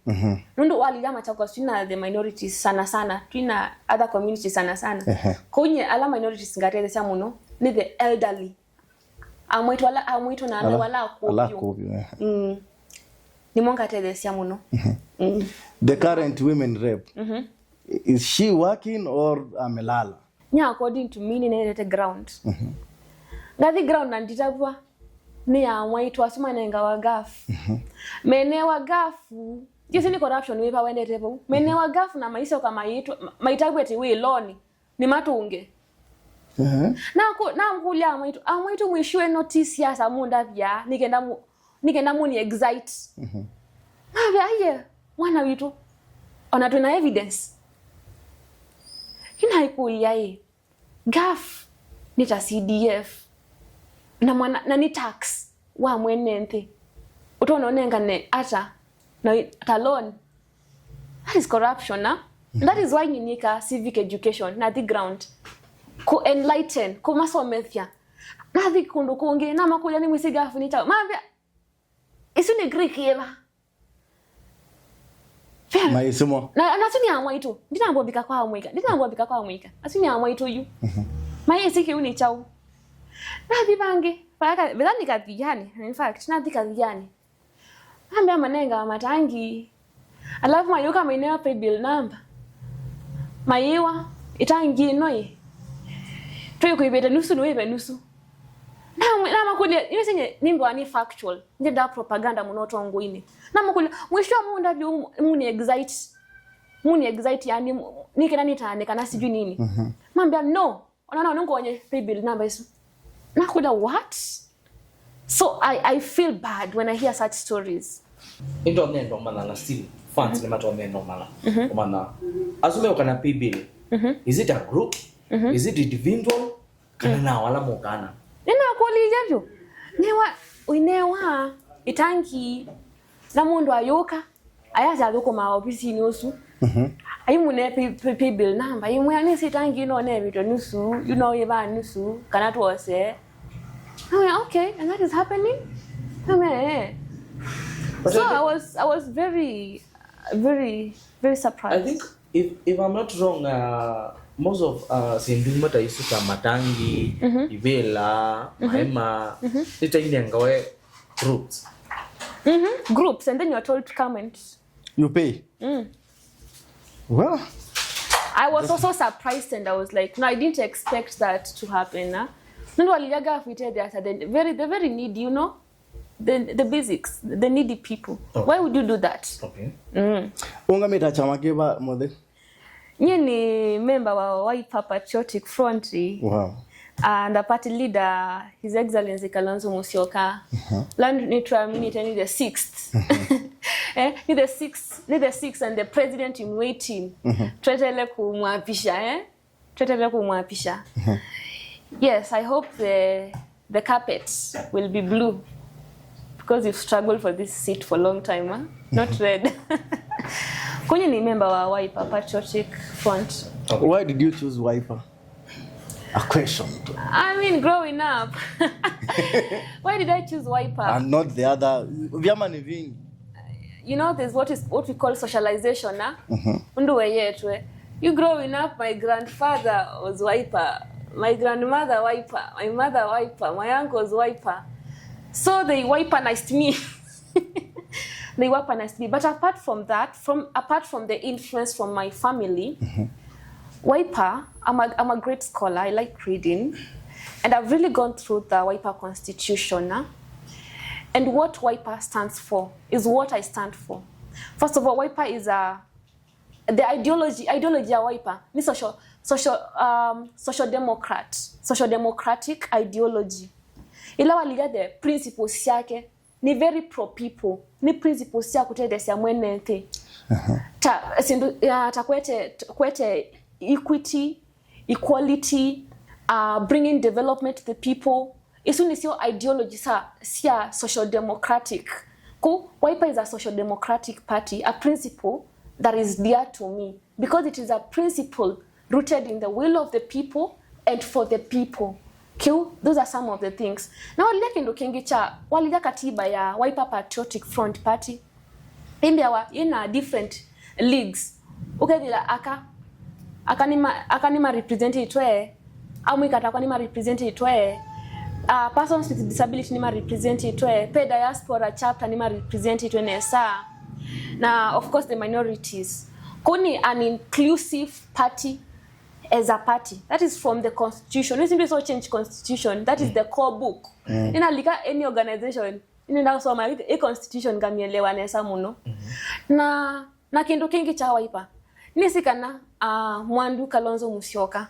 ndo wali kama chakwa sina the minorities sana tuna other communities sana konye ala minorities ngate za muno ni the elderly amwitu na wala kopio ni monga tedesya muno the current women rep is she working or amelala nya according to me ni the ground ngathi ground nanditavwa ni amwitu asuma nenga wa gaf mene wa gafu jisi ni corruption wepa wende tevo mene wa gafu na maisha kama yitu maitagwete we loni ni matunge na ngulia amwitu mwishwe notice ya samunda bya nikenda mu ni excite aye wana witu ona tuna evidence kina ikulia gaf nita CDF na ni tax wa mwenente utona nengane ata na talon. That is corruption na that is why ninika civic education na the ground ku enlighten ku masomethia na the kundu kungi na makuya ni mwisigafu nita mabya isuni Greek yeba maisimo na asuni amwa itu ndinambo bika kwa amwika asuni amwa itu yu maisi ki uni chau na bibange paka bedani kadijani in fact na dikadijani ambe manenga matangi alafu mayuka mainea pay bill number maiwa itangi noi tuyo kuibeta nusu noibe nusu na makulia ile senye nimbo ani factual nje da propaganda munoto ngwini na makulia mwisho munda bi muni excite yani nikena nitane kana siju nini mambia no ona nongonye pay bill number isu nakuda what so I feel bad when I hear such stories into nendo mana still funds ni mato nendo mana mana asume ukana pay bill is it a group is it individual kana na wala mokana nina kuulija hivyo newa unewa itanki na mundu ayoka ayaza aloko ma ofisi ni osu ayimune pay bill number ayimwe ani sitanki no ne bito nusu you know yeba nusu kana to say okay and that is happening so I was very surprised. I think if I'm not wrong most of sindumata isuka matangi ibela maema itainengawe groups groups and then you are told to come and you pay well I was also surprised and I was like no I didn't expect that to happen ndio walijaga afite the very needy you know the basics the needy people why would you do that unga meta chama kiba mode ni member wa Wiper Patriotic Front wow and the party leader His Excellency Kalonzo Musyoka land neutral minute the 6th the 6th and the president in waiting tetele kumwapisha yes I hope the carpet will be blue because you've struggled for this seat for a long time not red Kwenye ni member wa Wiper Patriotic Front. Why did you choose Wiper? A question. I mean, growing up. Why did I choose Wiper? And not the other. Vyama ni vingi. You know, there's what we call socialization. Unduwe yetwe. You growing up, my grandfather was Wiper. My grandmother Wiper. My mother Wiper. My uncle was Wiper. So they Wiperized me. They weaponized me. But apart from that, apart from the influence from my family, Wiper, I'm a great scholar. I like reading. And I've really gone through the Wiper Constitution. And what Wiper stands for is what I stand for. First of all, Wiper is the ideology of Wiper. Ni social democratic ideology. Ila waliga the principles yake ni very pro people. Ni principles ya kutedesya mwenete. Ta kwete equity, equality, bringing development to the people. Isu ni sio ideology siya social democratic. Wiper is a social democratic party, a principle that is dear to me because it is a principle rooted in the will of the people and for the people. Those are some of the things. Now walileka kingicha walileka katiba ya Wiper Patriotic Front Party. Imbiawa ina different leagues. Ukadila akanima represent itwe au mwikata kwa nima represent itwe persons with disability nima represent itwe pe diaspora chapter nima represent itwe nesa na of course the minorities. Kuni an inclusive party as a party. That is from the constitution. We simply so change constitution. That is the core book. Inalika any organization. Inenda kusoma a constitution kamielewa nesa muno. Na kindu kingi cha Wiper. Nisikana mwandu Kalonzo Musyoka.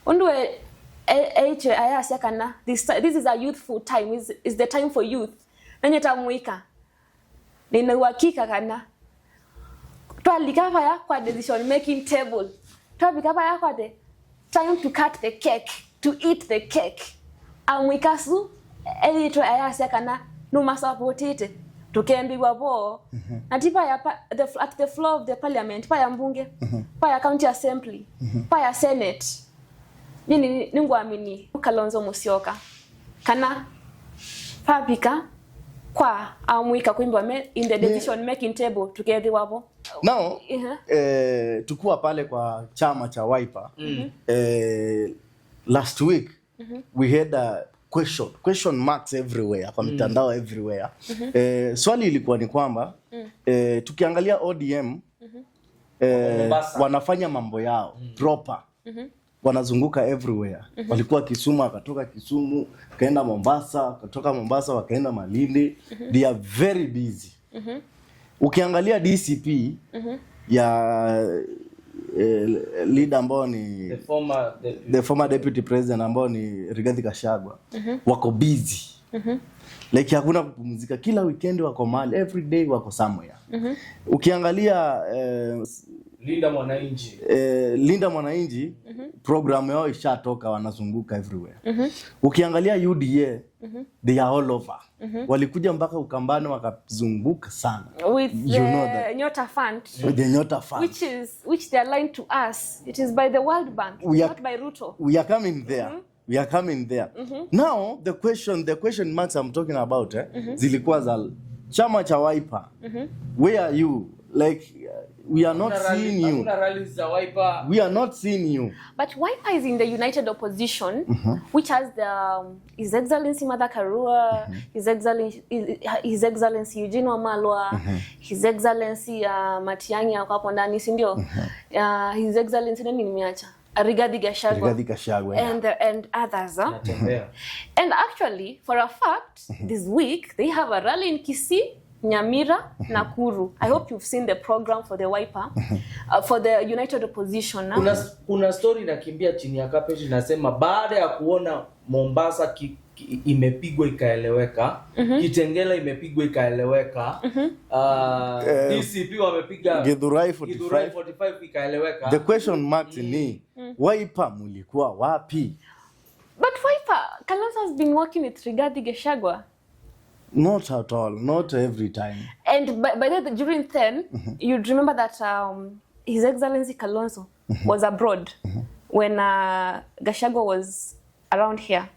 Ondwe ayasi kana this is a youthful time. Is the time for youth. Nanyeta mwika. Nina uhakika kana. Twalikava ya kwa decision making table. Tobikaba yako de time to cut the cake, to eat the cake. Amwikasu elito ayase kana no masapotite tukembiwa bo. Atipa ya at the floor of the parliament, pa ya mbunge, pa ya county assembly, pa ya senate. Nini ningwamini Kalonzo Musyoka. Kana fabika amwika kuimba in the decision making table together wapo. Now, tukua pale kwa chama cha Wiper. Last week we had a question marks everywhere, kwa mitandao everywhere. Swali ilikuwa ni kwamba tukiangalia ODM wanafanya mambo yao proper. Wanazunguka everywhere. Walikuwa Kisumu, wakatoka Kisumu, wakaenda Mombasa, wakatoka Mombasa wakaenda Malindi. They are very busy. Ukiangalia DCP ya leader ambao ni the former deputy president ambao ni Rigathi Gachagua, wako busy. Like hakuna kupumzika, kila weekend wako mahali, every day wako somewhere. Ukiangalia Linda Mwananchi program yao ishatoka, wanazunguka everywhere. Ukiangalia UDA they are all over. Walikuja mpaka Ukambani wakazunguka sana with the Nyota Fund, with the Nyota Fund, which they are aligned to us. It is by the World Bank, not by Ruto. We are coming there. We are coming there. Now the question marks I'm talking about zilikuwa za chama cha Wiper. Where are you? Like we are not seeing you. We are not seeing you. But Wiper is in the united opposition, which has the His Excellency Martha Karua, His Excellency Eugene Wamalwa, His Excellency Matiang'i hapo ndani, si ndio? His Excellency nani nimeacha? Rigathi Gachagua and others. And actually, for a fact, this week they have a rally in Kisii, Nyamira, Nakuru. I hope you've seen the program for the Wiper, for the united opposition. Kuna story nakimbia chini ya carpet inasema baada ya kuona Mombasa imepigwa ikaeleweka, Kitengela imepigwa ikaeleweka, DCP wamepiga Githurai 45 ikaeleweka. The question mark ni Wiper mulikuwa wapi? But Wiper, Kalonzo has been working with Rigathi Gachagua. Not at all, not every time. And by the during then, you'd remember that His Excellency Kalonzo was abroad when Gachagua was around here.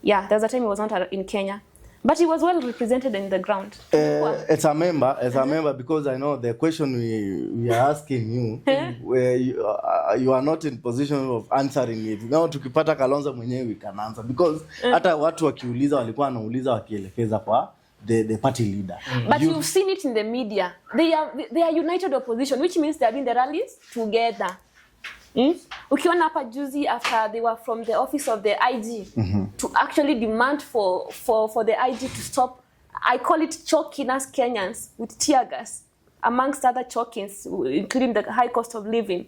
Yeah, there was a time he was not in Kenya, but he was well represented in the ground. As a member, because I know the question we are asking you, where you are not in position of answering it. Now tukipata Kalonzo mwenyewe we can answer, because hata watu wakiuliza walikuwa wanauliza wakielekeza kwa the party leader. But you've seen it in the media. They are united opposition, which means they are doing the rallies together. Ukiona hapa juzi after they were from the office of the IG to actually demand for the IG to stop, I call it choking us Kenyans with tear gas, amongst other chokings, including the high cost of living.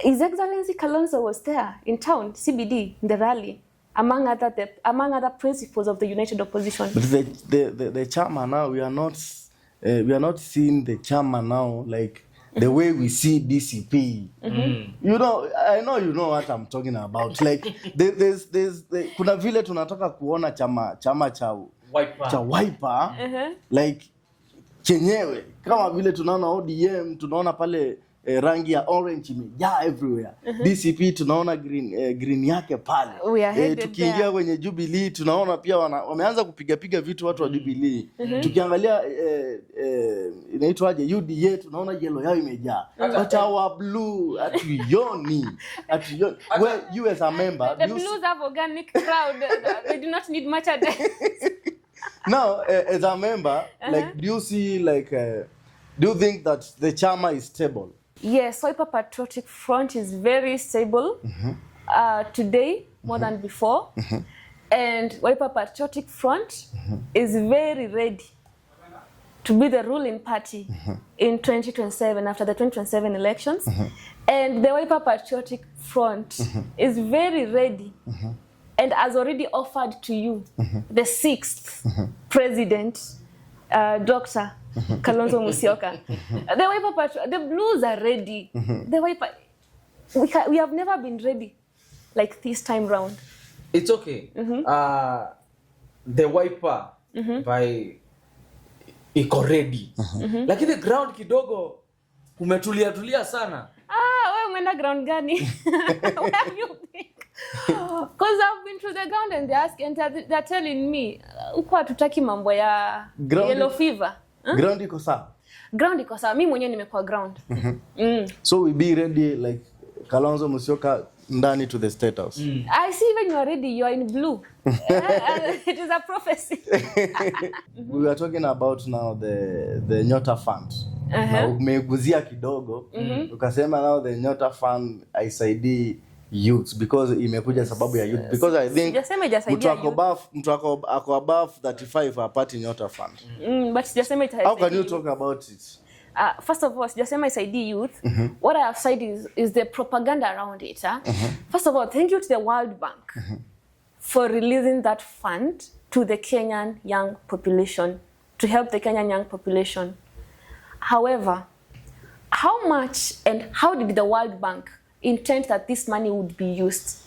His Excellency Kalonzo was there in town, CBD, in the rally, among other principles of the united opposition. But the chairman now, we are not seeing the chairman now like the way we see DCP. You know, I know you know what I'm talking about. Like there's kuna vile tunataka kuona chama cha Wiper like chenyewe kama vile tunaona ODM, tunaona pale rangi ya orange imejaa everywhere. DCP tunaona green yake pale. Tukiingia kwenye Jubilee tunaona pia wameanza kupiga vitu watu wa Jubilee. Tukiangalia inaitwaje UDA tunaona yellow yao imejaa. But our blue atuyoni. Well, you as a member, the blues have organic crowd. They do not need much attention. Now, as a member, like do you see like do you think that the chama is stable? Yes, Wiper Patriotic Front is very stable today more than before. And Wiper Patriotic Front is very ready to be the ruling party in 2027, after the 2027 elections. And the Wiper Patriotic Front is very ready and has already offered to you the 6th president, Dr. Kalonzo Musyoka. The Wiper the Blues are ready. The Wiper, we have never been ready like this time round. It's okay. The Wiper by iko ready. Lakini ground kidogo kumetulia sana. Wewe umeenda ground gani? Where have you been? Because I've been to the the ground and they're telling me, uko hatutaki mambo ya yellow fever. Ground iko sawa? Ground iko sawa. Mimi mwenyewe nimekuwa ground. So we be ready like Kalonzo Musyoka ndani to the State House. I see when you are ready, you are in blue. It is a prophecy. We were talking about now the Nyota Fund. Na umeguzia kidogo. Ukasema now the Nyota Fund haisaidii youth because imekuja sababu ya youth, because I think mtu ako above 35 apati Nyota Fund. But sijasema ita. How can you talk about it? First of all, sijasema isaidii youth. What I have said is the propaganda around it. First of all, thank you to the World Bank for releasing that fund to the Kenyan young population, to help the Kenyan young population. However, how much and how did the World Bank intend that this money would be used?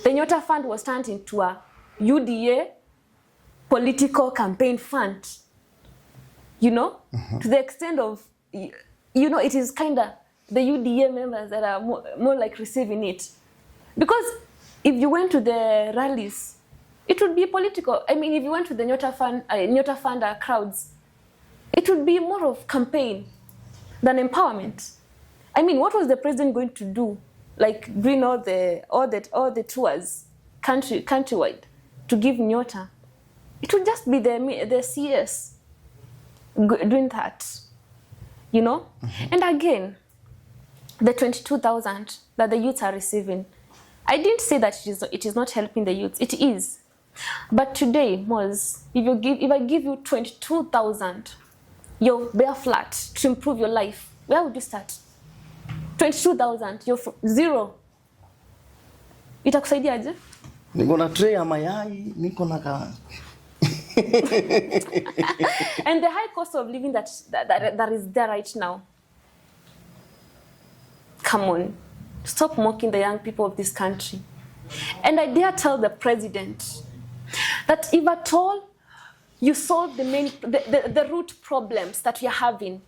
The Nyota Fund was turned into a UDA political campaign fund. You know, to the extent of, you know, it is kind of the UDA members that are more like receiving it. Because if you went to the rallies, it would be political. I mean, if you went to the Nyota Fund crowds, it would be more of campaign than empowerment. I mean, what was the president going to do? Like bring all the tours countrywide to give Nyota? It would just be the CS doing that, you know. And again, the 22,000 that the youths are receiving, I didn't say that it is not helping the youths. It is. But today, Moz, if I give you 22,000, you're bare flat to improve your life, where would you start? 22,000, you're zero. Itakusaidia aje? Niko na tray ya mayai, niko na and the high cost of living that is there right now. Come on, stop mocking the young people of this country. And I dare tell the president that if at all you solve the root problems that we are having,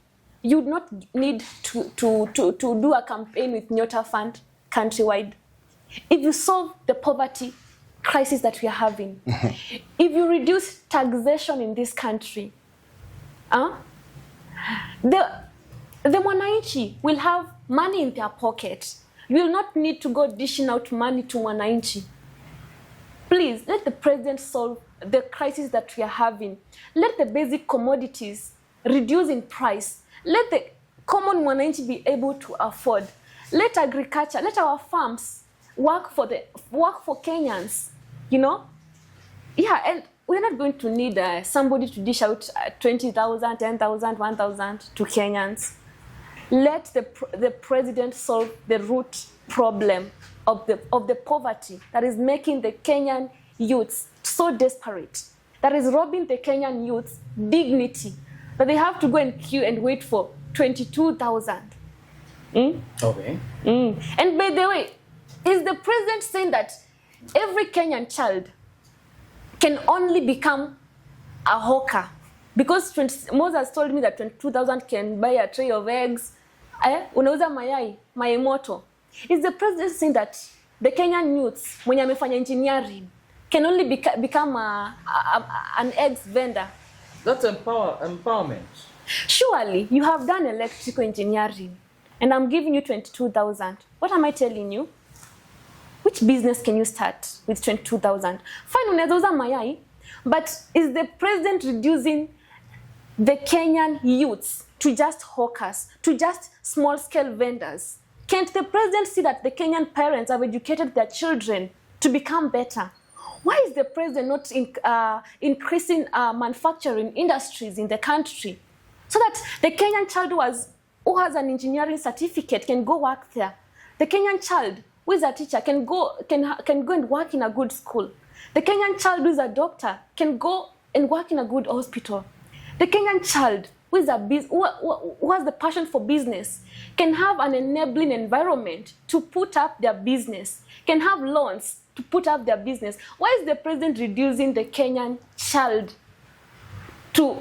you would not need to do a campaign with Nyota Fund countrywide. If you solve the poverty crisis that we are having, if you reduce taxation in this country, the Mwananchi will have money in their pocket. You will not need to go dishing out money to Mwananchi. Please, let the president solve the crisis that we are having. Let the basic commodities reduce in price. Let the common Mwananchi be able to afford. Let agriculture, let our farms work for Kenyans. You know? Yeah, and we're not going to need somebody to dish out 20,000, 10,000, 1,000 to Kenyans. Let the president solve the root problem of the poverty that is making the Kenyan youths so desperate, that is robbing the Kenyan youths dignity, that they have to go and queue and wait for 22,000. Okay. And by the way, is the president saying that every Kenyan child can only become a hawker? Because Moses told me that 22,000 can buy a tray of eggs. Unauza mayai moto. Is the president saying that the Kenyan youths, mwenye amefanya engineering, can only become an eggs vendor? That's empowerment. Surely, you have done electrical engineering, and I'm giving you 22,000. What am I telling you? Which business can you start with 22,000? Fine, unaweza mayai, but is the president reducing the Kenyan youths to just hawkers, to just small-scale vendors? Can't the president see that the Kenyan parents have educated their children to become better? Why is the president not increasing manufacturing industries in the country so that the Kenyan child who has an engineering certificate can go work there? The Kenyan child who is a teacher can go and work in a good school. The Kenyan child who is a doctor can go and work in a good hospital. The Kenyan child who has the passion for business can have an enabling environment to put up their business, can have loans to put up their business. Why is the president reducing the Kenyan child to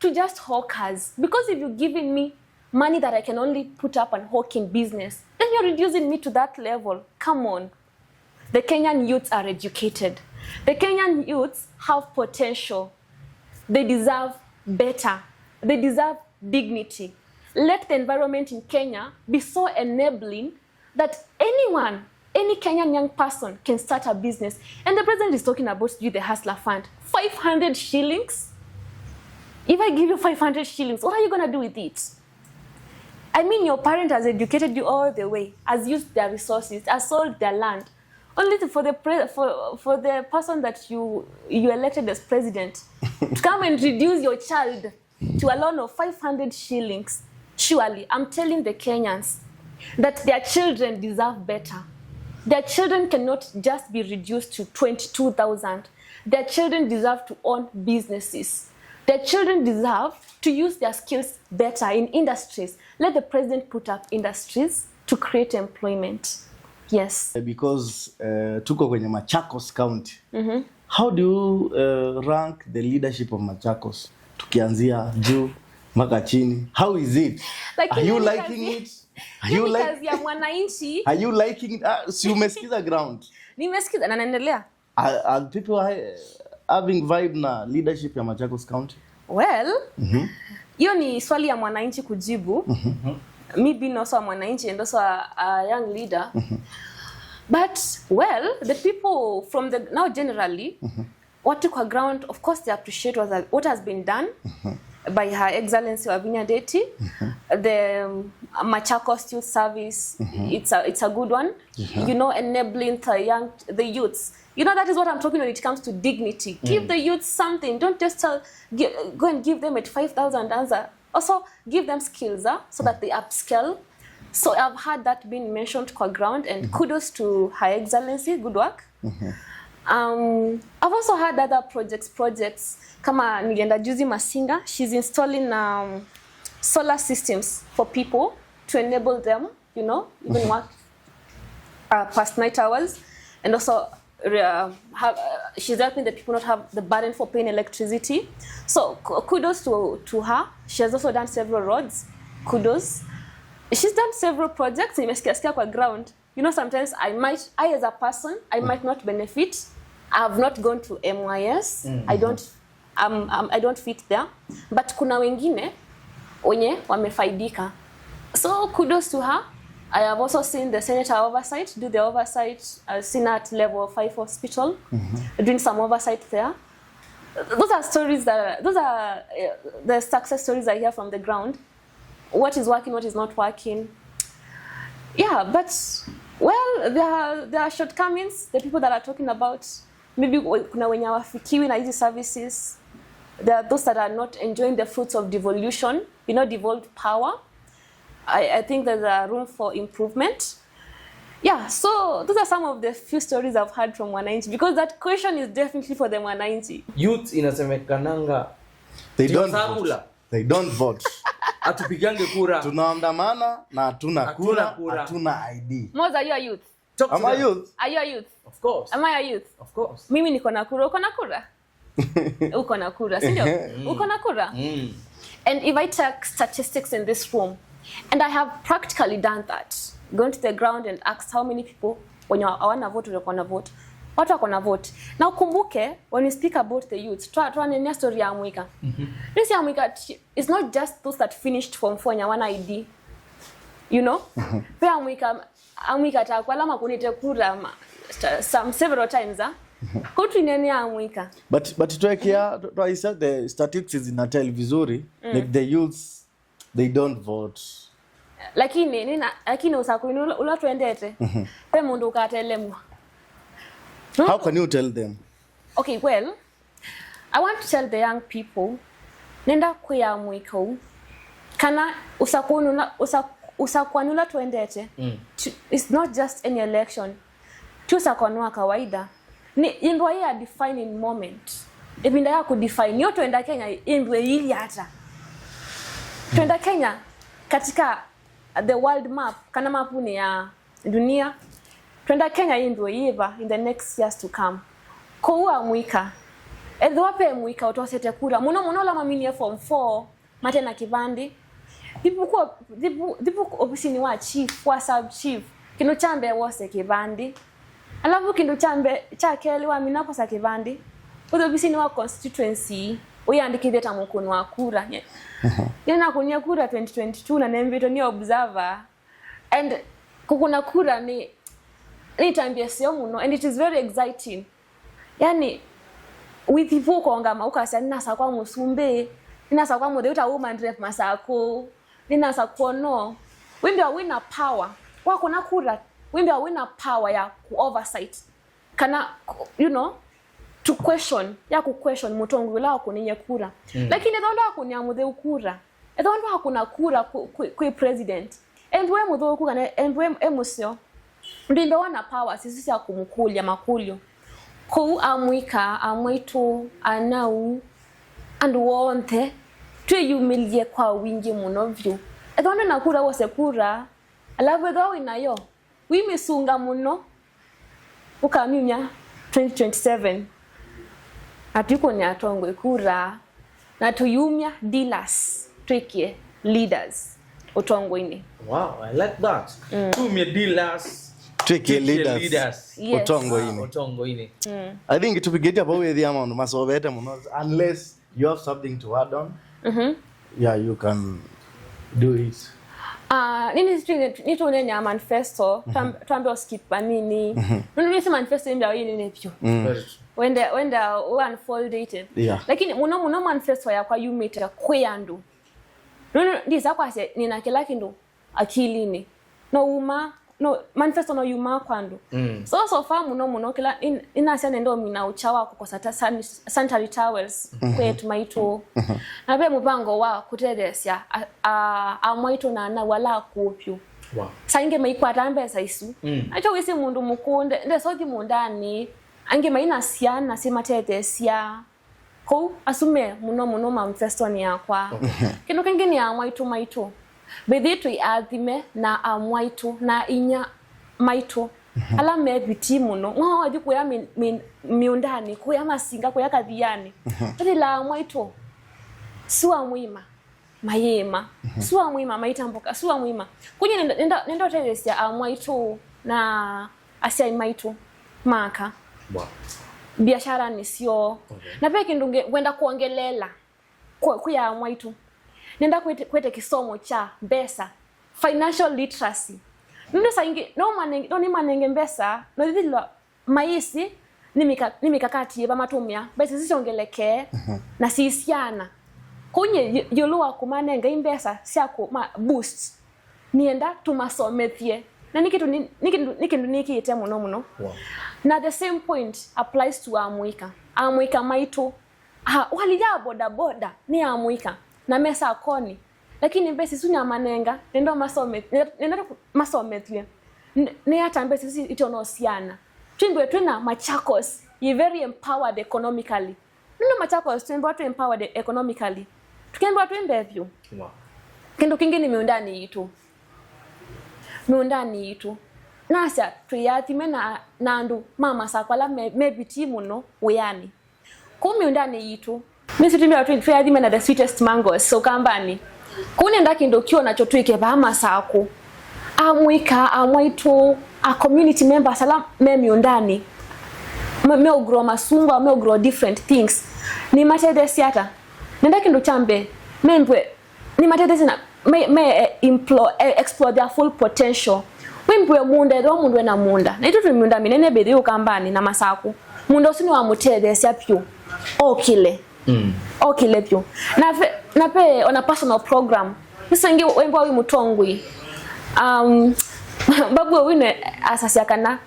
just hawkers? Because if you're giving me money that I can only put up and hawk in business, then you're reducing me to that level. Come on. The Kenyan youths are educated. The Kenyan youths have potential. They deserve better. They deserve dignity. Let the environment in Kenya be so enabling that anyone, any Kenyan young person can start a business. And the president is talking about the Hustler Fund. 500 shillings? If I give you 500 shillings, what are you going to do with it? I mean, your parent has educated you all the way, has used their resources, has sold their land, only for the person that you elected as president to come and reduce your child to a loan of 500 shillings. Surely, I'm telling the Kenyans that their children deserve better. Their children cannot just be reduced to 22,000. Their children deserve to own businesses. Their children deserve to use their skills better in industries. Let the president put up industries to create employment. Yes. Because tuko kwenye Machakos County. How do you rank the leadership of Machakos? Tukianzia juu mpaka chini. How is it? Are you liking it? Are you liking it? Si umesikiza ground. Nimesikiza na naendelea. Are people having vibe na leadership ya Machakos County? Well, hiyo ni swali ya mwananchi kujibu. Me being also a mwananchi and also a young leader. But, well, the people from the, now generally, what took her ground, of course, they appreciate what has been done by Her Excellency Wavinya Deti. The Machakos Youth Service, it's a good one. You know, enabling the youths. You know, that is what I'm talking when it comes to dignity. Give the youths something. Don't just go and give them at 5,000 answer. Also, give them skills so that they upscale. So I've had that being mentioned kwa ground, and kudos to Her Excellency, good work. I've also had other projects. Kama nilienda juzi Masinga, she's installing solar systems for people to enable them, you know, even work past night hours, and also she's helping the people not have the burden for paying electricity. So kudos to her. She has also done several roads. Kudos. She's done several projects. Nimesikia kwa ground. You know, sometimes I as a person, I might not benefit. I have not gone to MYS. I don't fit there. But kuna wengine wenye wamefaidika. So kudos to her. I have also seen the senator do the oversight. I've seen her at level 5 hospital, doing some oversight there. Those are the success stories I hear from the ground. What is working, what is not working. Yeah, but, well, there are shortcomings. The people that are talking about, maybe kuna wenye hawafikiwi na hizi services. There are those that are not enjoying the fruits of devolution, you know, devolved power. I think there's a room for improvement. Yeah, so those are some of the few stories I've heard from Mwananchi, because that question is definitely for the Mwananchi. Youth inasemekananga they don't vote. Atupigange kura. Tunaandamana na hatuna kura, hatuna ID. Moza, are you a youth? Am I youth? Are you a youth? Of course. Am I a youth? Of course. Mimi niko na kura, uko na kura? Uko na kura, si ndio? Uko na kura? And if I take statistics in this room, and I have practically done that, going to the ground and asked how many people when you hawana vote wako na vote. Watu wako na vote. Now kumbuke, when we speak about the youth, tuanenia story ya Mwika. This ya Mwika, it's not just those that finished Form 4 and hawana ID. You know? Pia Mwika takwala makunite kura several times. Kutu inenia Mwika. But tuwekea, I said the statistics inatel vizuri, like the youths, they don't vote. Lakini usakuinu ula tuendete. Pe mundu ukatelemwa. How can you tell them? Okay, well, I want to tell the young people, nenda kuya Mwika. Kana usakwanula tuendete. It's not just any election. Tusakwanua kawaida. Yendo ya defining moment. Ibinda ya kudefine. Yo tuenda Kenya yendo ili hata. Tuenda Kenya katika the world map, kana mapu ni ya dunia. Tuenda Kenya yendo yiva in the next years to come. Kuwa Mwika. Edho wape Mwika utosete kura. Muno la mamini ya Form 4 mate na kibandi. Dipu ofisini wa chief, wa sub chief. Kino chambe wose kibandi. Alafu kindu cha keli wa minapo sa kivandi. Uzo bisini wa constituency uyandikithie ta mukono wa kura. Yana kunia kura 2022 na nemvito ni observer and kukuna kura ni tambia sio muno and it is very exciting. Yani with ivuko ngama ukasya nasa kwa musumbe nasa kwa mode uta woman rep masako nasa kuono wimbi wa winner power wako na kura wimbi wa winner power ya ku oversight kana to question ya ku question mutongo la kuninye kura lakini ndondo akunya Mutheu kura ndondo hakuna kura ku president and we Mutheu kura and we Musyoka ndimbe wana power sisi ya kumkulia makulio ko amwika amwitu anau and wonte tuyumilie kwa wingi muno vyu ndondo na kura wose kura alafu gawi nayo wimisunga muno ukamimya 2027 atuko ni atongo kura na tuyumya dealers tricky leaders utongo ini. Wow, I like that. Tumye dealers tricky leaders. Yes. Utongo ini. I think to be get about the amount masovete muno unless you have something to add on. Yeah, you can do it. Nini tunenya manifesto tuambia skip nini. Nini manifesto ndio yini nepyo. When they unfold it. Yeah. Lakini muno manifesto ya kwa yumita kweyandu. Ndiza kwa se nina kila kindu akilini. No manifesto no yuma kwandu. So far muno kila inasya nendo mina uchawa kwa sanitary towels kwetu maito. Na be mupango wa kuteresya amwaito na wala kupyu. Wow. Sainge maikwata mbesa isu. Acho wisi mundu mukunde nde soki mundani ange maina siana sima tetesia. Ko asume muno manifesto ni yakwa. Kino kingine ya amwaito. Bedhitu iathime na amwaitu na inya maitu ala mebiti muno mwa waji kuya miundani kuya masinga kuya kadhiani ati la amwaitu suwa mwima mayema suwa mwima maitamboka suwa mwima kunye nenda teresia amwaitu na asia maitu maka biashara ni sio na pia kindunge wenda kuongelela kuya amwaitu nenda kwete kisomo cha mbesa financial literacy ndio saingi no ni manenge mbesa no dhilo maisi ni mikakati ya matumia basi sisi ongeleke na sisiana kunye yoluwa kumanenga imbesa siako boost nienda tumasomethie na nikindu nikite muno na the same point applies to amwika maitu walija boda ni amwika na mesa akoni lakini mbesi sunya manenga nendo masomethie ne hata mbesi sisi itonosiana twindwe twina Machakos you very empowered economically nendo Machakos twimba tu empowered economically tukemba twembevyo kendo kingine miundani yitu nasya tuyathime na nandu mama sakwala mebiti muno uyani kumiundani yitu mimi tumbia tu tuyathime na the sweetest mangoes so kambani kunenda kindo kio nacho tuike bama sako amwika amwaitu a community member sala miundani grow masunga grow different things ni matede siata nenda kindo chambe membwe ni matede sina explore their full potential wimbwe mundu na munda na itu munda minene bedhi ukambani na masaku munda usini wa mutede siapyo okile pyo na pe on a personal program nisangi wembo wa mutongwi babu wine asasia kana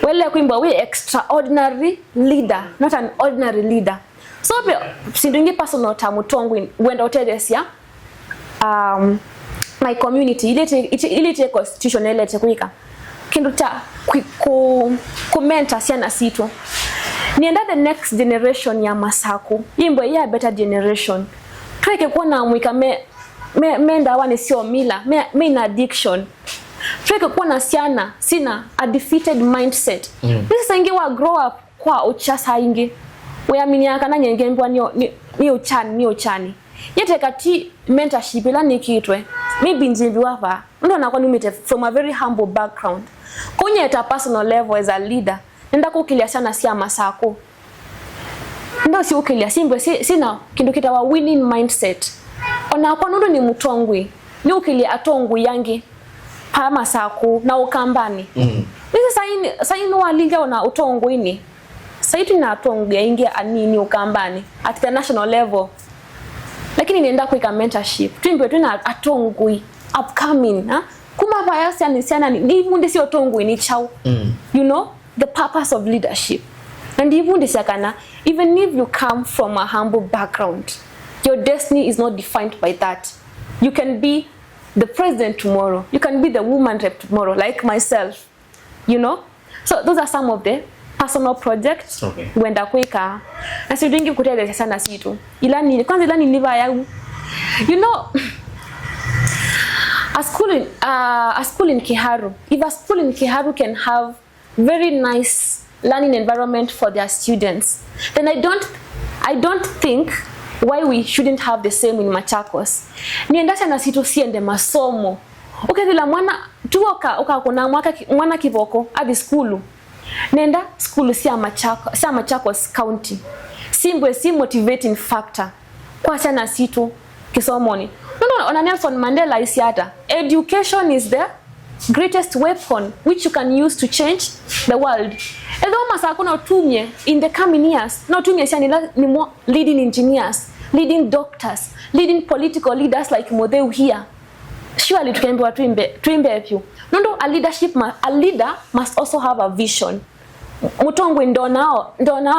wele kuimba we extraordinary leader not an ordinary leader so be sindingi personal ta mutongwi wenda otedesia my community ile constitution ile kuika kindu cha ku mentor siana situ nienda the next generation ya masaku yimbo ya better generation tweke kuona mwika menda wani sio mila me in addiction tweke kuona siana sina a defeated mindset this ingi wa grow up kwa uchasa ingi we amini akana nyengembwa ni uchani yete kati mentorship ila nikitwe maybe nzivi wafa ndo nakwa numite from a very humble background Kunye at a personal level as a leader. Nenda kukilia sana siya masako. Ndo si ukilia simbe sina kindu kitawa winning mindset. Ona kwa nuru ni mutongwi. Ni ukilia atongwi yangi pa masako na ukambani. Nisi saini walinga ona utongwi ni. Saitu na atongwi yangi anini ukambani at the national level. Lakini nienda kuika mentorship. Tuimbe tuna atongwi upcoming, ha? Kuma bayasi anisiana ni ivundi si atongwi ni chau. You know the purpose of leadership. And ivundi sakana, even if you come from a humble background, your destiny is not defined by that. You can be the president tomorrow. You can be the woman rep tomorrow, like myself. You know? So those are some of the personal projects. Okay. Wenda kweka. Na si dingi kuteleza sana situ. Ilani kwanza ilani niva yangu. You know, a school in Kiharu. If a school in Kiharu can have very nice learning environment for their students, then I don't think why we shouldn't have the same in Machakos. Niendasha na situ siende masomo. Ukethila mwana tuoka kuna mwana kivoko hadi skulu. Nenda skulu siya Machakos County. Simbwe si motivating factor. Kwa chana situ kisomoni. No, on Nelson Mandela isiata. Education is the greatest weapon which you can use to change the world. Edo masako na utumye in the coming years. Na utumye siya ni more leading engineers, leading doctors, leading political leaders like Mutheu here. Surely tukiambiwa tuimbe pyu. Nondo a leader must also have a vision. Mutongwe ndo nao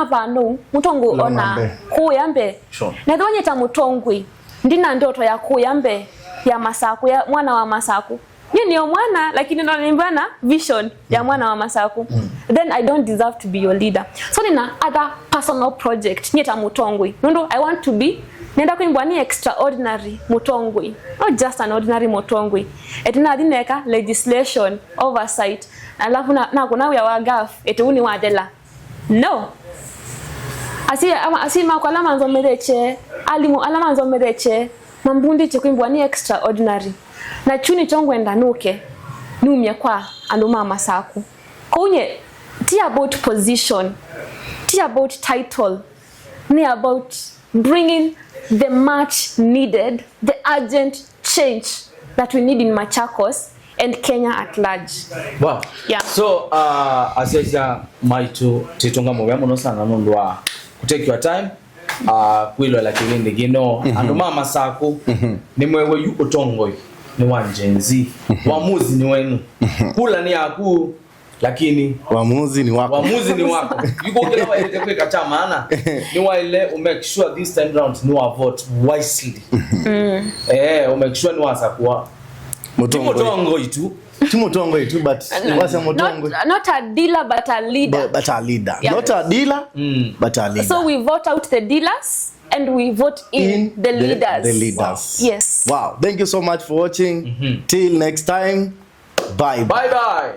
vanu mutongo ona kuyambe. Sure. Na donye ta mutongwe ndina ndoto ya kuyambe ya Masaku ya mwana wa Masaku. Ni mwana lakini ndo nimbana vision ya mwana wa Masaku. Then I don't deserve to be your leader. So nina other personal project nyeta mutongwe. Nondo I want to be nenda kuimbwa ni extraordinary mutongwe. Not just an ordinary mutongwe. Etina dineka legislation oversight. Alafu na kuna ya wagaf etuni wadela. No. Asima kwa alama nzomereche, alama nzomereche, mambundi chikuimbwa ni extraordinary. Na chuni chongwe ndanuke, numye kwa anduma Masaku. Kunye, ti about position, ti about title, ni about bringing the much needed, the urgent change that we need in Machakos and Kenya at large. Wow. Yeah. So, asesha maitu titunga mwe muno sana nundwa take your time kwilo la kilindi gino anduma Masaku ni mwewe yu utongoi ni wanjenzi wamuzi ni wenu kula ni aku lakini wamuzi ni wako yuko kila waelete kweka chama ana ni waile make sure this time round ni wa vote wisely make sure ni wasakuwa mutongo itu Tumutongo itu, but wasa mutongo. Not a dealer, but a leader. But a leader. Yeah. Not a dealer, but a leader. So we vote out the dealers and we vote in the leaders. The leaders. Wow. Yes. Wow. Thank you so much for watching. Till next time. Bye. Bye bye.